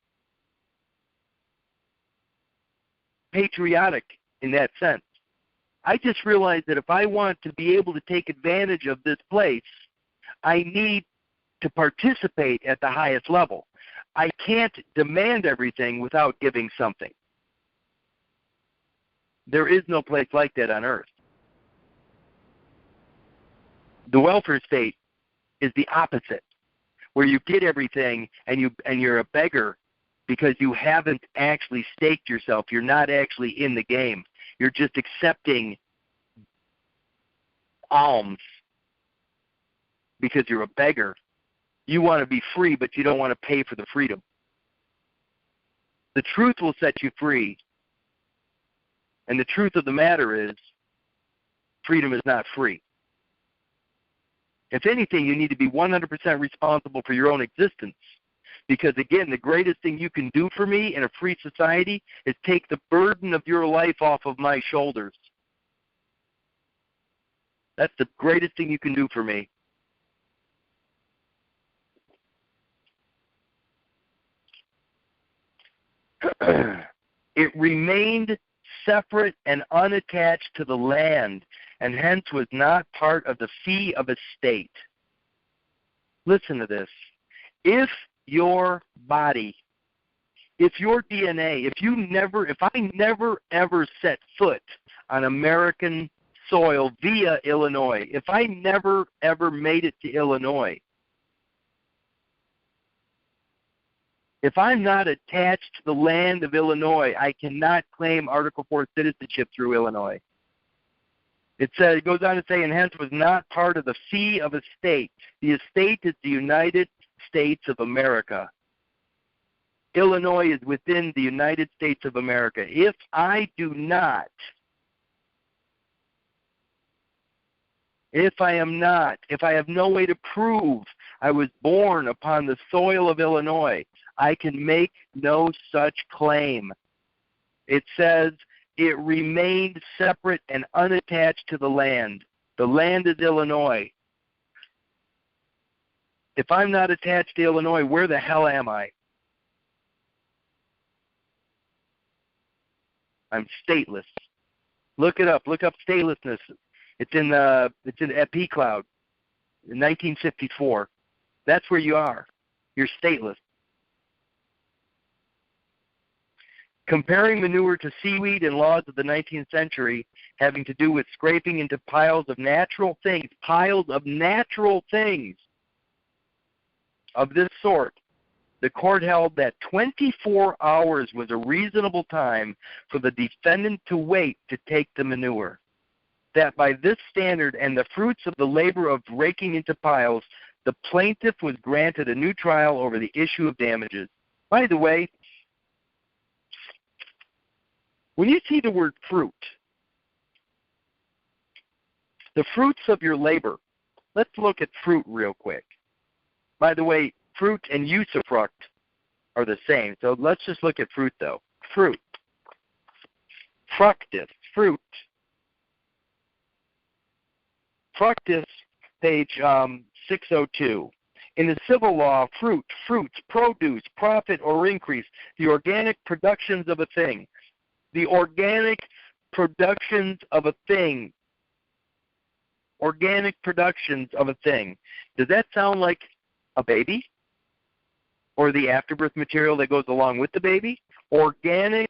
patriotic in that sense. I just realized that if I want to be able to take advantage of this place, I need to participate at the highest level. I can't demand everything without giving something. There is no place like that on earth. The welfare state is the opposite, where you get everything and you're a beggar because you haven't actually staked yourself. You're not actually in the game. You're just accepting alms because you're a beggar. You want to be free, but you don't want to pay for the freedom. The truth will set you free. And the truth of the matter is, freedom is not free. If anything, you need to be 100% responsible for your own existence. Because, again, the greatest thing you can do for me in a free society is take the burden of your life off of my shoulders. That's the greatest thing you can do for me. It remained separate and unattached to the land, and hence was not part of the fee of estate. Listen to this. If your body, if your DNA, if I never ever set foot on American soil via Illinois. If I never, ever made it to Illinois, if I'm not attached to the land of Illinois, I cannot claim Article 4 citizenship through Illinois. It goes on to say, and hence was not part of the fee of a state. The estate is the United States of America. Illinois is within the United States of America. If I do not, if I have no way to prove I was born upon the soil of Illinois, I can make no such claim. It says it remained separate and unattached to the land. The land is Illinois. If I'm not attached to Illinois, where the hell am I? I'm stateless. Look it up. Look up statelessness. It's at P Cloud in 1954. That's where you are. You're stateless. Comparing manure to seaweed and laws of the 19th century having to do with scraping into piles of natural things of this sort, the court held that 24 hours was a reasonable time for the defendant to wait to take the manure. That by this standard and the fruits of the labor of raking into piles, the plaintiff was granted a new trial over the issue of damages. By the way, when you see the word fruit, the fruits of your labor, let's look at fruit real quick. By the way, fruit and usufruct are the same. So let's just look at fruit, though. Fruit. Fructus. Fruit. Fructus, page 602. In the civil law, fruits, produce, profit, or increase, the organic productions of a thing. The organic productions of a thing. Organic productions of a thing. Does that sound like a baby? Or the afterbirth material that goes along with the baby? Organic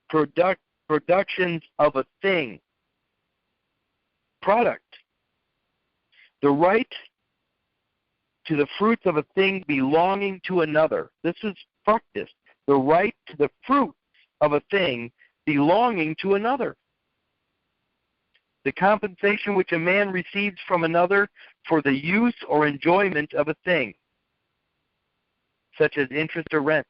productions of a thing. Product. The right to the fruits of a thing belonging to another. This is fructus. The right to the fruits of a thing belonging to another. The compensation which a man receives from another for the use or enjoyment of a thing, such as interest or rent.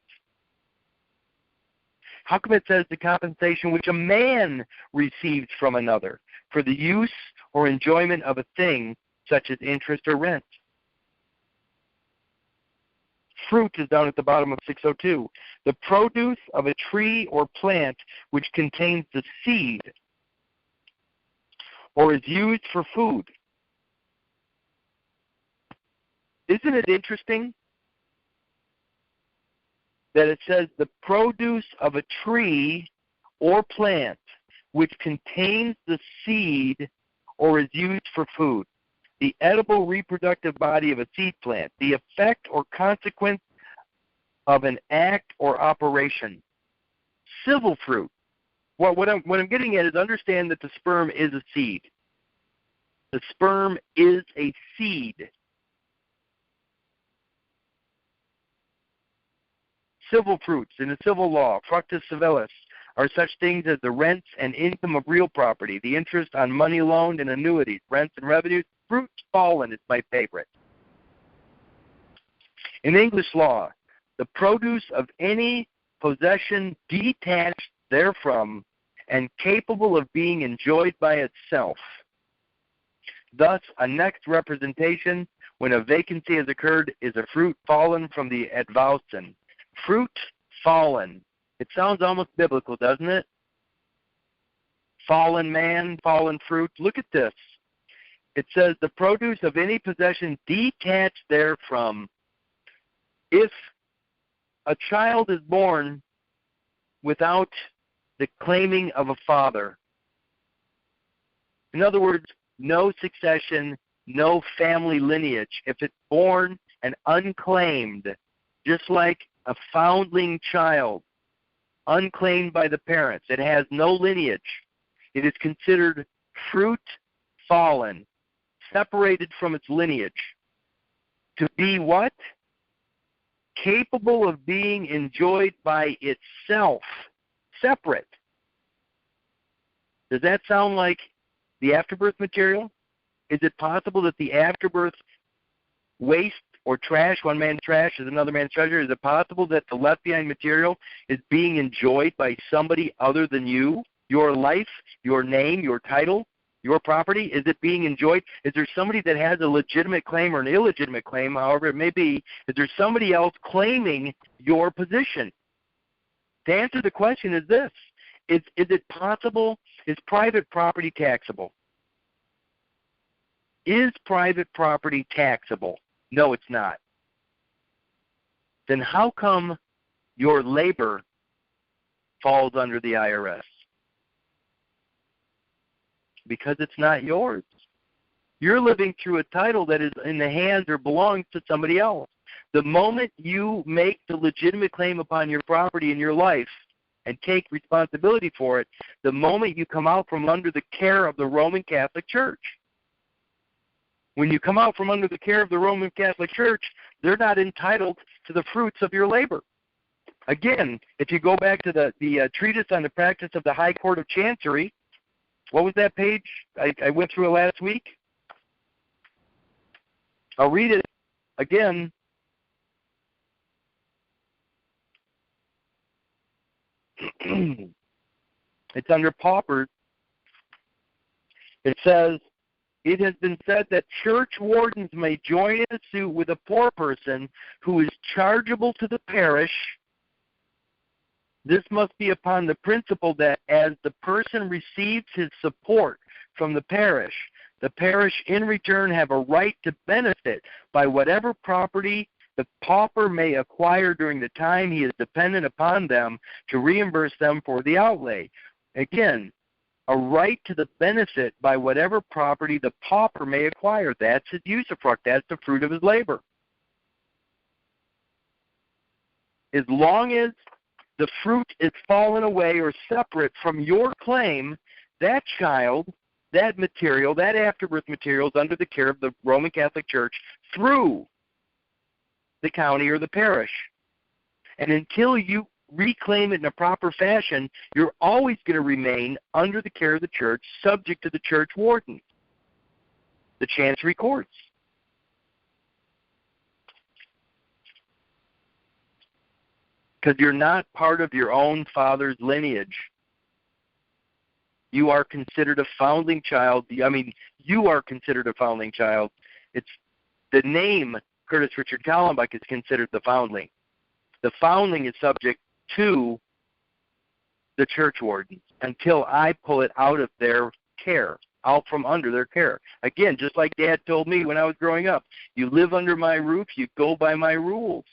How come it says the compensation which a man receives from another for the use or enjoyment of a thing, such as interest or rent? Fruit is down at the bottom of 602. The produce of a tree or plant which contains the seed or is used for food. Isn't it interesting that it says the produce of a tree or plant which contains the seed or is used for food? The edible reproductive body of a seed plant, the effect or consequence of an act or operation. Civil fruit. What I'm getting at is understand that the sperm is a seed. The sperm is a seed. Civil fruits in the civil law, fructus civilis, are such things as the rents and income of real property, the interest on money loaned and annuities, rents and revenues. Fruits fallen is my favorite. In English law, the produce of any possession detached therefrom and capable of being enjoyed by itself. Thus, a next representation, when a vacancy has occurred, is a fruit fallen from the advowson. Fruit fallen. It sounds almost biblical, doesn't it? Fallen man, fallen fruit. Look at this. It says the produce of any possession detached therefrom. If a child is born without the claiming of a father, in other words, no succession, no family lineage, if it's born and unclaimed, just like a foundling child, unclaimed by the parents, it has no lineage, it is considered fruit fallen, separated from its lineage, to be what? Capable of being enjoyed by itself, separate. Does that sound like the afterbirth material? Is it possible that the afterbirth waste or trash, one man's trash is another man's treasure? Is it possible that the left behind material is being enjoyed by somebody other than you? Your life, your name, your title, your property? Is it being enjoyed? Is there somebody that has a legitimate claim or an illegitimate claim, however it may be? Is there somebody else claiming your position? To answer the question is this. Is it possible? Is private property taxable? Is private property taxable? No, it's not. Then how come your labor falls under the IRS? Because it's not yours. You're living through a title that is in the hands or belongs to somebody else. The moment you make the legitimate claim upon your property in your life and take responsibility for it, the moment you come out from under the care of the Roman Catholic Church. When you come out from under the care of the Roman Catholic Church, they're not entitled to the fruits of your labor. Again, if you go back to the treatise on the practice of the High Court of Chancery, what was that page? I went through it last week. I'll read it again. It's under paupers. It says, it has been said that church wardens may join in a suit with a poor person who is chargeable to the parish. This must be upon the principle that as the person receives his support from the parish in return have a right to benefit by whatever property the pauper may acquire during the time he is dependent upon them to reimburse them for the outlay. Again, a right to the benefit by whatever property the pauper may acquire. That's his usufruct. That's the fruit of his labor. As long as the fruit is fallen away or separate from your claim, that child, that material, that afterbirth material is under the care of the Roman Catholic Church through the county or the parish. And until you reclaim it in a proper fashion, you're always going to remain under the care of the church, subject to the church warden, the chancery courts. Because you're not part of your own father's lineage. You are considered a foundling child. You are considered a foundling child. It's the name Curtis Richard Kallenbach is considered the foundling. The foundling is subject to the church wardens until I pull it out of their care, out from under their care. Again, just like Dad told me when I was growing up, you live under my roof, you go by my rules.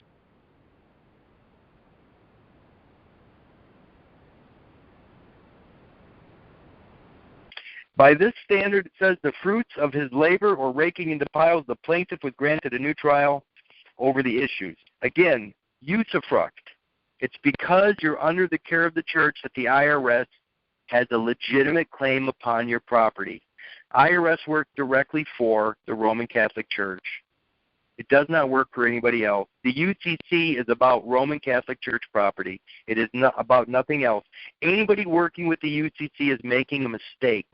By this standard, it says the fruits of his labor or raking into piles, the plaintiff was granted a new trial over the issues. Again, usufruct. It's because you're under the care of the church that the IRS has a legitimate claim upon your property. IRS works directly for the Roman Catholic Church. It does not work for anybody else. The UCC is about Roman Catholic Church property. It is not about nothing else. Anybody working with the UCC is making a mistake.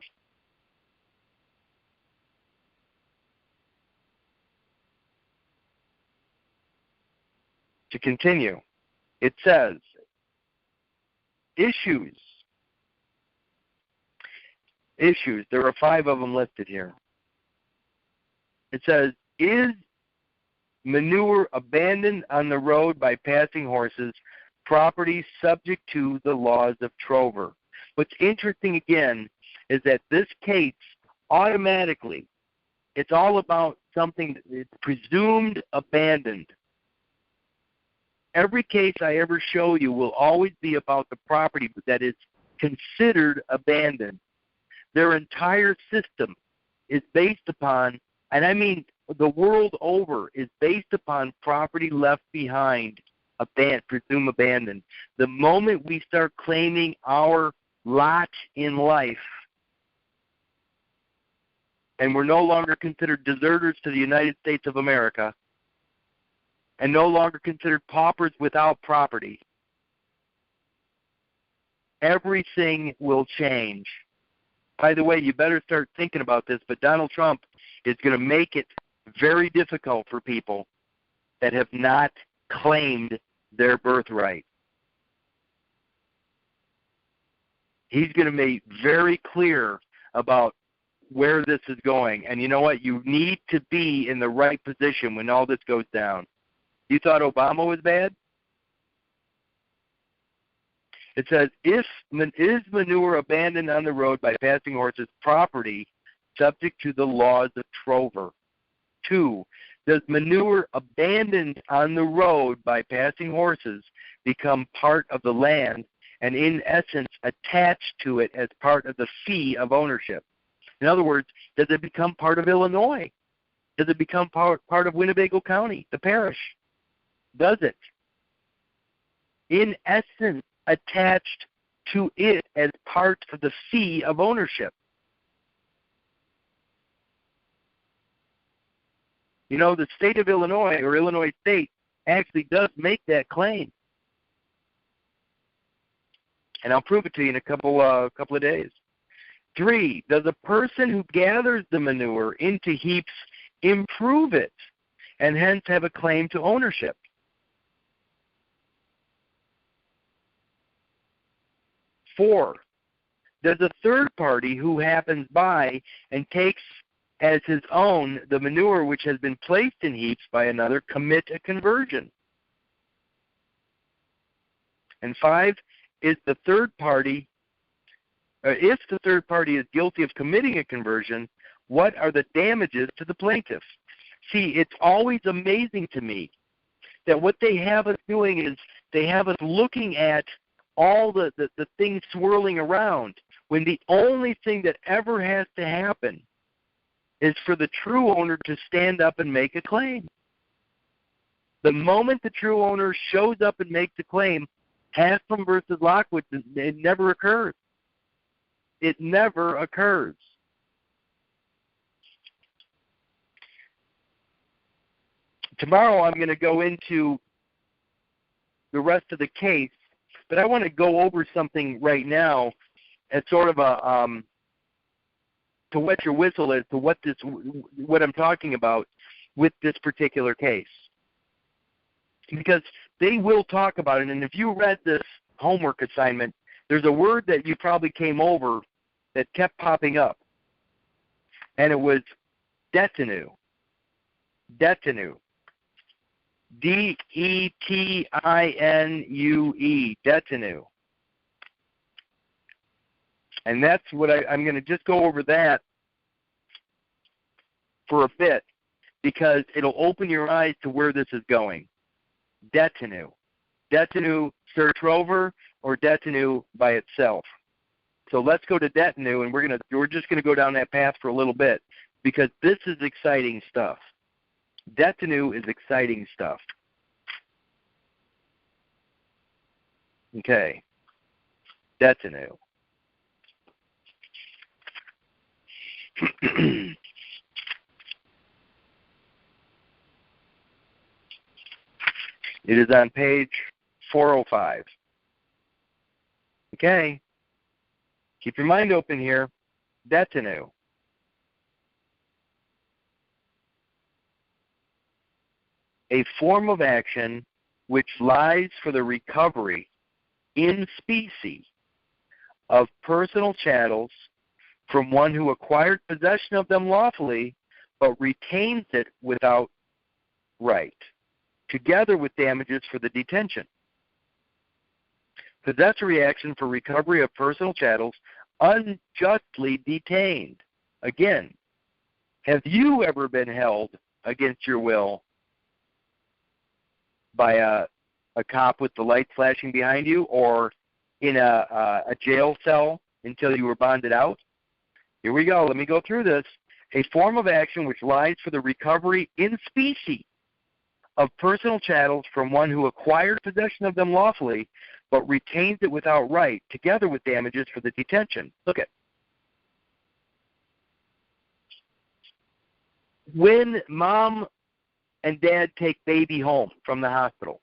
To continue, it says, issues. There are 5 of them listed here. It says, is manure abandoned on the road by passing horses property subject to the laws of trover? What's interesting, again, is that this case automatically, it's all about something that's presumed abandoned. Every case I ever show you will always be about the property that is considered abandoned. Their entire system is based upon, and I mean the world over, is based upon property left behind, presumed abandoned. The moment we start claiming our lot in life, and we're no longer considered deserters to the United States of America, and no longer considered paupers without property, everything will change. By the way, you better start thinking about this, but Donald Trump is going to make it very difficult for people that have not claimed their birthright. He's going to make very clear about where this is going. And you know what? You need to be in the right position when all this goes down. You thought Obama was bad? It says, is manure abandoned on the road by passing horses property subject to the laws of trover? 2, does manure abandoned on the road by passing horses become part of the land and in essence attached to it as part of the fee of ownership? In other words, does it become part of Illinois? Does it become part of Winnebago County, the parish? Does it? In essence, attached to it as part of the fee of ownership. You know, the state of Illinois, or Illinois State, actually does make that claim. And I'll prove it to you in a couple of days. 3, does a person who gathers the manure into heaps improve it and hence have a claim to ownership? 4, does a third party who happens by and takes as his own the manure which has been placed in heaps by another commit a conversion? And 5, is the third party, if the third party is guilty of committing a conversion, what are the damages to the plaintiff? See, it's always amazing to me that what they have us doing is they have us looking at all the things swirling around, when the only thing that ever has to happen is for the true owner to stand up and make a claim. The moment the true owner shows up and makes a claim, Haslam versus Lockwood, it never occurs. It never occurs. Tomorrow I'm going to go into the rest of the case, but I want to go over something right now as sort of a to wet your whistle as to what I'm talking about with this particular case. Because they will talk about it, and if you read this homework assignment, there's a word that you probably came over that kept popping up, and it was detinue. Detinue. D-E-T-I-N-U-E, detinue. And that's what I'm going to just go over that for a bit, because it'll open your eyes to where this is going. Detinue. Detinue sur trover, or detinue by itself. So let's go to detinue, and we're just going to go down that path for a little bit, because this is exciting stuff. Detinue is exciting stuff. Okay. Detinue. It is on page 405. Okay. Keep your mind open here. Detinue. A form of action which lies for the recovery in specie of personal chattels from one who acquired possession of them lawfully but retains it without right, together with damages for the detention. Possessory action for recovery of personal chattels unjustly detained. Again, have you ever been held against your will by a cop with the light flashing behind you, or in a jail cell until you were bonded out? Here we go. Let me go through this. A form of action which lies for the recovery in specie of personal chattels from one who acquired possession of them lawfully but retains it without right, together with damages for the detention. Look at. When mom and dad take baby home from the hospital,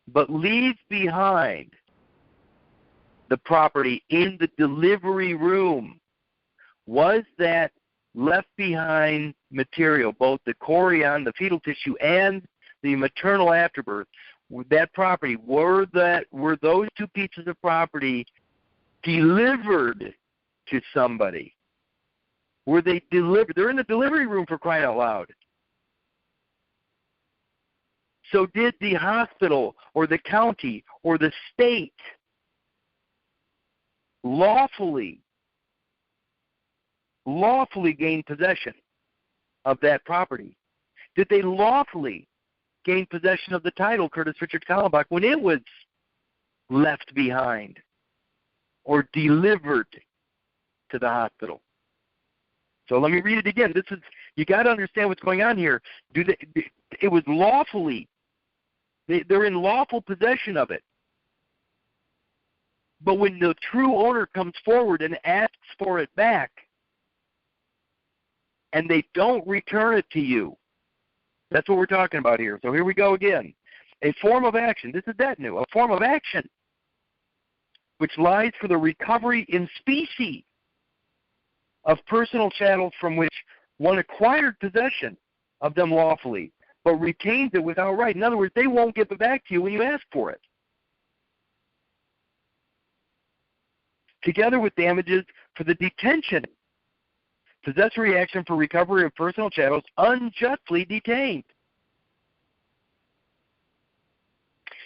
but leave behind the property in the delivery room, was that left behind material, both the chorion, the fetal tissue, and the maternal afterbirth, that property, were those two pieces of property delivered to somebody? Were they delivered? They're in the delivery room, for crying out loud. So did the hospital or the county or the state lawfully gain possession of that property? Did they lawfully gain possession of the title, Curtis Richard Kallenbach, when it was left behind or delivered to the hospital? So let me read it again. You got to understand what's going on here. It was lawfully. They're in lawful possession of it. But when the true owner comes forward and asks for it back, and they don't return it to you, that's what we're talking about here. So here we go again. A form of action. This is that new. A form of action which lies for the recovery in specie of personal chattels from which one acquired possession of them lawfully, but retains it without right. In other words, they won't give it back to you when you ask for it. Together with damages for the detention, possessory action for recovery of personal chattels unjustly detained.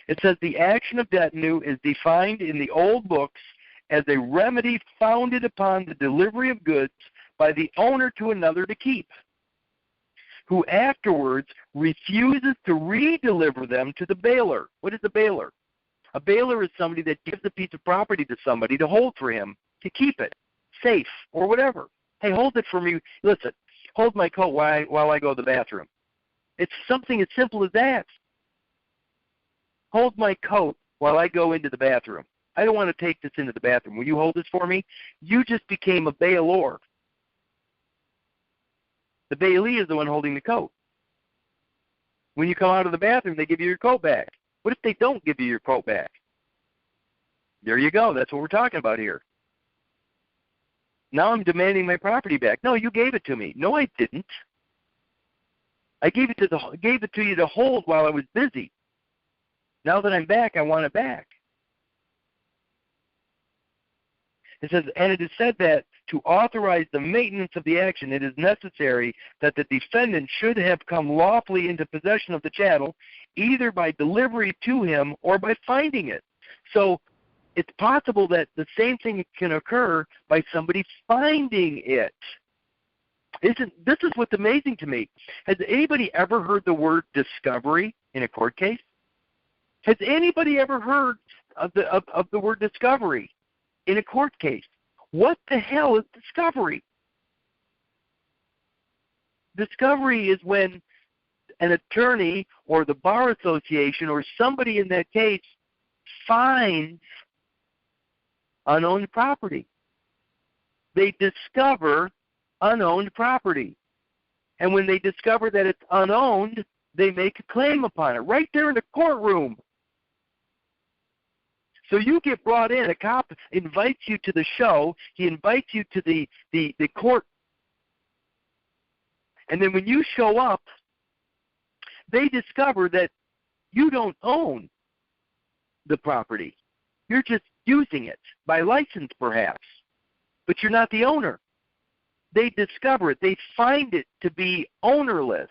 It says the action of detenue is defined in the old books as a remedy founded upon the delivery of goods by the owner to another to keep, who afterwards refuses to re-deliver them to the bailer. What is a bailer? A bailer is somebody that gives a piece of property to somebody to hold for him, to keep it safe or whatever. Hey, hold it for me. Listen, hold my coat while I go to the bathroom. It's something as simple as that. Hold my coat while I go into the bathroom. I don't want to take this into the bathroom. Will you hold this for me? You just became a bailor. The bailee is the one holding the coat. When you come out of the bathroom, they give you your coat back. What if they don't give you your coat back? There you go. That's what we're talking about here. Now I'm demanding my property back. No, you gave it to me. No, I didn't. I gave it to you to hold while I was busy. Now that I'm back, I want it back. It says, and it is said that to authorize the maintenance of the action, it is necessary that the defendant should have come lawfully into possession of the chattel, either by delivery to him or by finding it. So it's possible that the same thing can occur by somebody finding it. This is what's amazing to me. Has anybody ever heard the word discovery in a court case? Has anybody ever heard of the word discovery in a court case? What the hell is discovery? Discovery is when an attorney or the bar association or somebody in that case finds unowned property. They discover unowned property. And when they discover that it's unowned, they make a claim upon it right there in the courtroom. So you get brought in, a cop invites you to the show, he invites you to the court, and then when you show up, they discover that you don't own the property. You're just using it, by license perhaps, but you're not the owner. They discover it, they find it to be ownerless,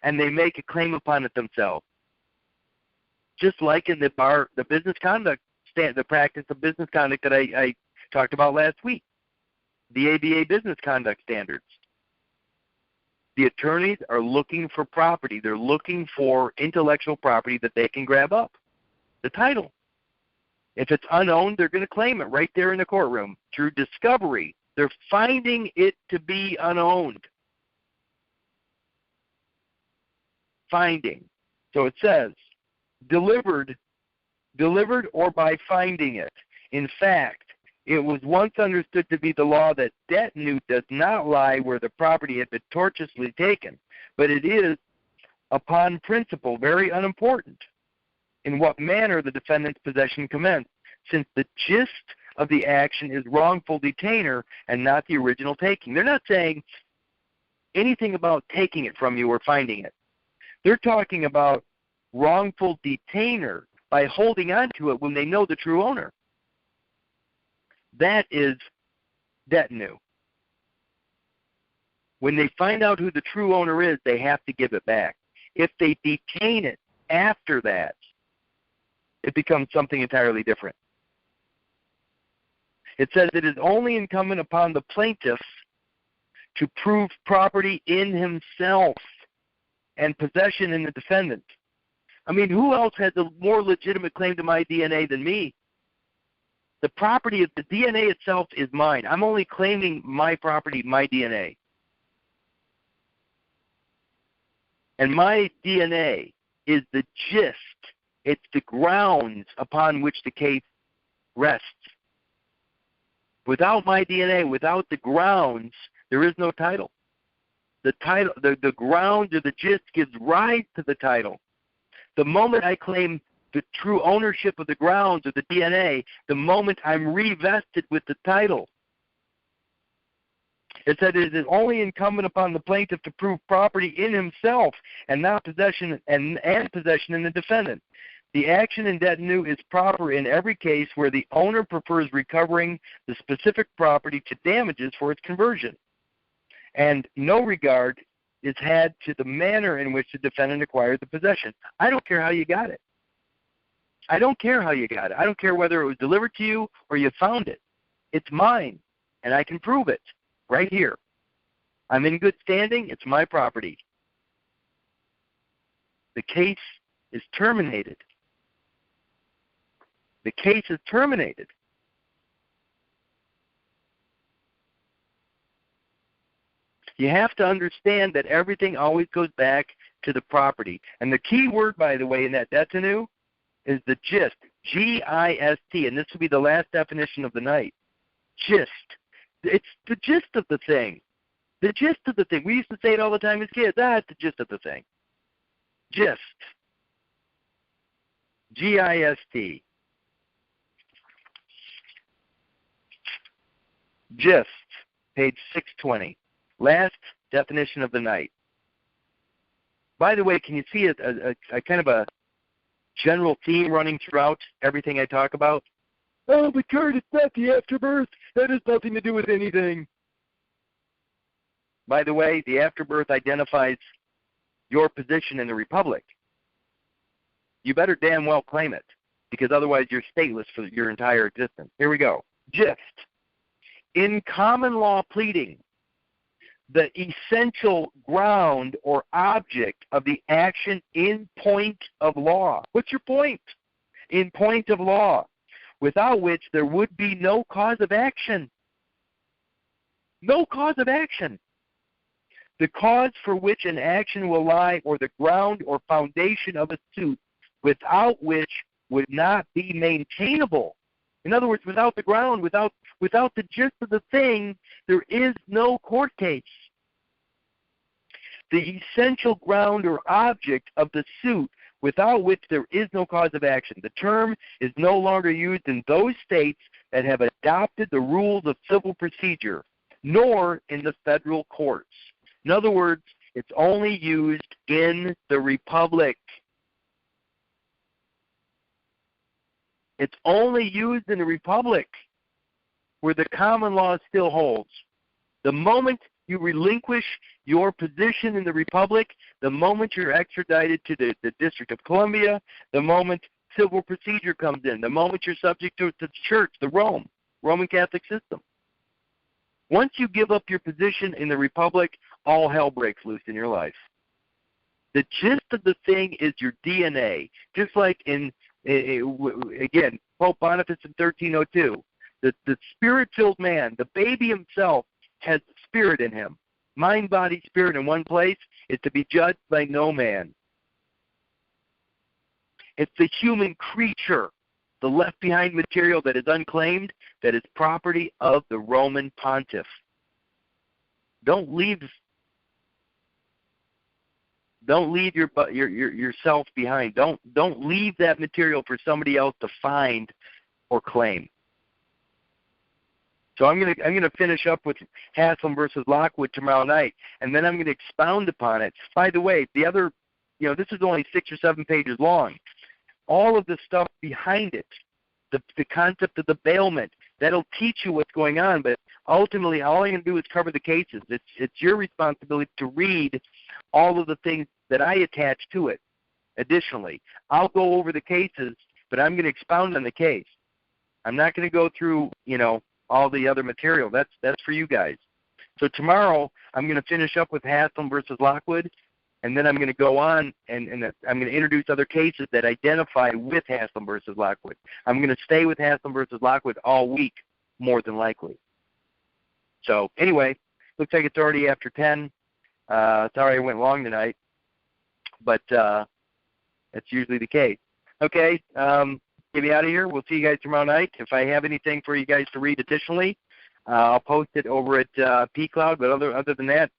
and they make a claim upon it themselves. Just like in the business conduct, the practice of business conduct that I talked about last week, the ABA business conduct standards. The attorneys are looking for property. They're looking for intellectual property that they can grab up, the title. If it's unowned, they're going to claim it right there in the courtroom through discovery. They're finding it to be unowned. Finding. So it says, delivered or by finding it. In fact, It was once understood to be the law that debt new does not lie where the property had been tortiously taken, but it is, upon principle, very unimportant in what manner the defendant's possession commenced, since the gist of the action is wrongful detainer and not the original taking. They're not saying anything about taking it from you or finding it. They're talking about wrongful detainer by holding on to it when they know the true owner. That is debt new. When they find out who the true owner is, they have to give it back. If they detain it after that, it becomes something entirely different. It says it is only incumbent upon the plaintiff to prove property in himself and possession in the defendant. I mean, who else has a more legitimate claim to my DNA than me? The property of the DNA itself is mine. I'm only claiming my property, my DNA. And my DNA is the gist. It's the grounds upon which the case rests. Without my DNA, without the grounds, there is no title. The title, the grounds or the gist gives rise to the title. The moment I claim the true ownership of the grounds or the DNA, the moment I'm revested with the title. It said it is only incumbent upon the plaintiff to prove property in himself and not possession and possession in the defendant. The action in debt new is proper in every case where the owner prefers recovering the specific property to damages for its conversion, and no regard is had to the manner in which the defendant acquired the possession. I don't care how you got it. I don't care how you got it. I don't care whether it was delivered to you or you found it. It's mine, and I can prove it right here. I'm in good standing. It's my property. The case is terminated. The case is terminated. You have to understand that everything always goes back to the property. And the key word, by the way, in that debt new is the gist, G-I-S-T, and this will be the last definition of the night. Gist. It's the gist of the thing. The gist of the thing. We used to say it all the time as kids. It's the gist of the thing. Gist. G-I-S-T. Gist, page 620. Last definition of the night. By the way, can you see a kind of a general theme running throughout everything I talk about? Oh, but Kurt, it's not the afterbirth. That has nothing to do with anything. By the way, the afterbirth identifies your position in the Republic. You better damn well claim it, because otherwise you're stateless for your entire existence. Here we go. Gist. In common law pleading, the essential ground or object of the action in point of law. What's your point? In point of law, without which there would be no cause of action. No cause of action. The cause for which an action will lie, or the ground or foundation of a suit, without which would not be maintainable. In other words, without the ground, without the gist of the thing, there is no court case. The essential ground or object of the suit, without which there is no cause of action. The term is no longer used in those states that have adopted the rules of civil procedure, nor in the federal courts. In other words, it's only used in the Republic. It's only used in the Republic where the common law still holds. The moment you relinquish your position in the Republic, the moment you're extradited to the District of Columbia, the moment civil procedure comes in, the moment you're subject to the church, the Roman Catholic system. Once you give up your position in the Republic, all hell breaks loose in your life. The gist of the thing is your DNA. Just like again, Pope Boniface in 1302, the spirit-filled man, the baby himself, has spirit in him. Mind, body, spirit in one place is to be judged by no man. It's the human creature the left behind material that is unclaimed, that is property of the Roman Pontiff. Don't leave yourself behind. Don't leave that material for somebody else to find or claim. So I'm gonna finish up with Haslam versus Lockwood tomorrow night, and then I'm going to expound upon it. By the way, the other, this is only 6 or 7 pages long. All of the stuff behind it, the concept of the bailment, that'll teach you what's going on. But ultimately, all I'm going to do is cover the cases. It's your responsibility to read all of the things that I attach to it. Additionally, I'll go over the cases, but I'm going to expound on the case. I'm not going to go through, all the other material. That's for you guys. So tomorrow, I'm going to finish up with Haslam versus Lockwood, and then I'm going to go on and I'm going to introduce other cases that identify with Haslam versus Lockwood. I'm going to stay with Haslam versus Lockwood all week, more than likely. So anyway, looks like it's already after 10. Sorry I went long tonight, but that's usually the case. Okay, get me out of here. We'll see you guys tomorrow night. If I have anything for you guys to read additionally, I'll post it over at pCloud. But other than that,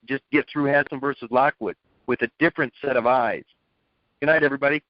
just get through Haslam versus Lockwood with a different set of eyes. Good night, everybody.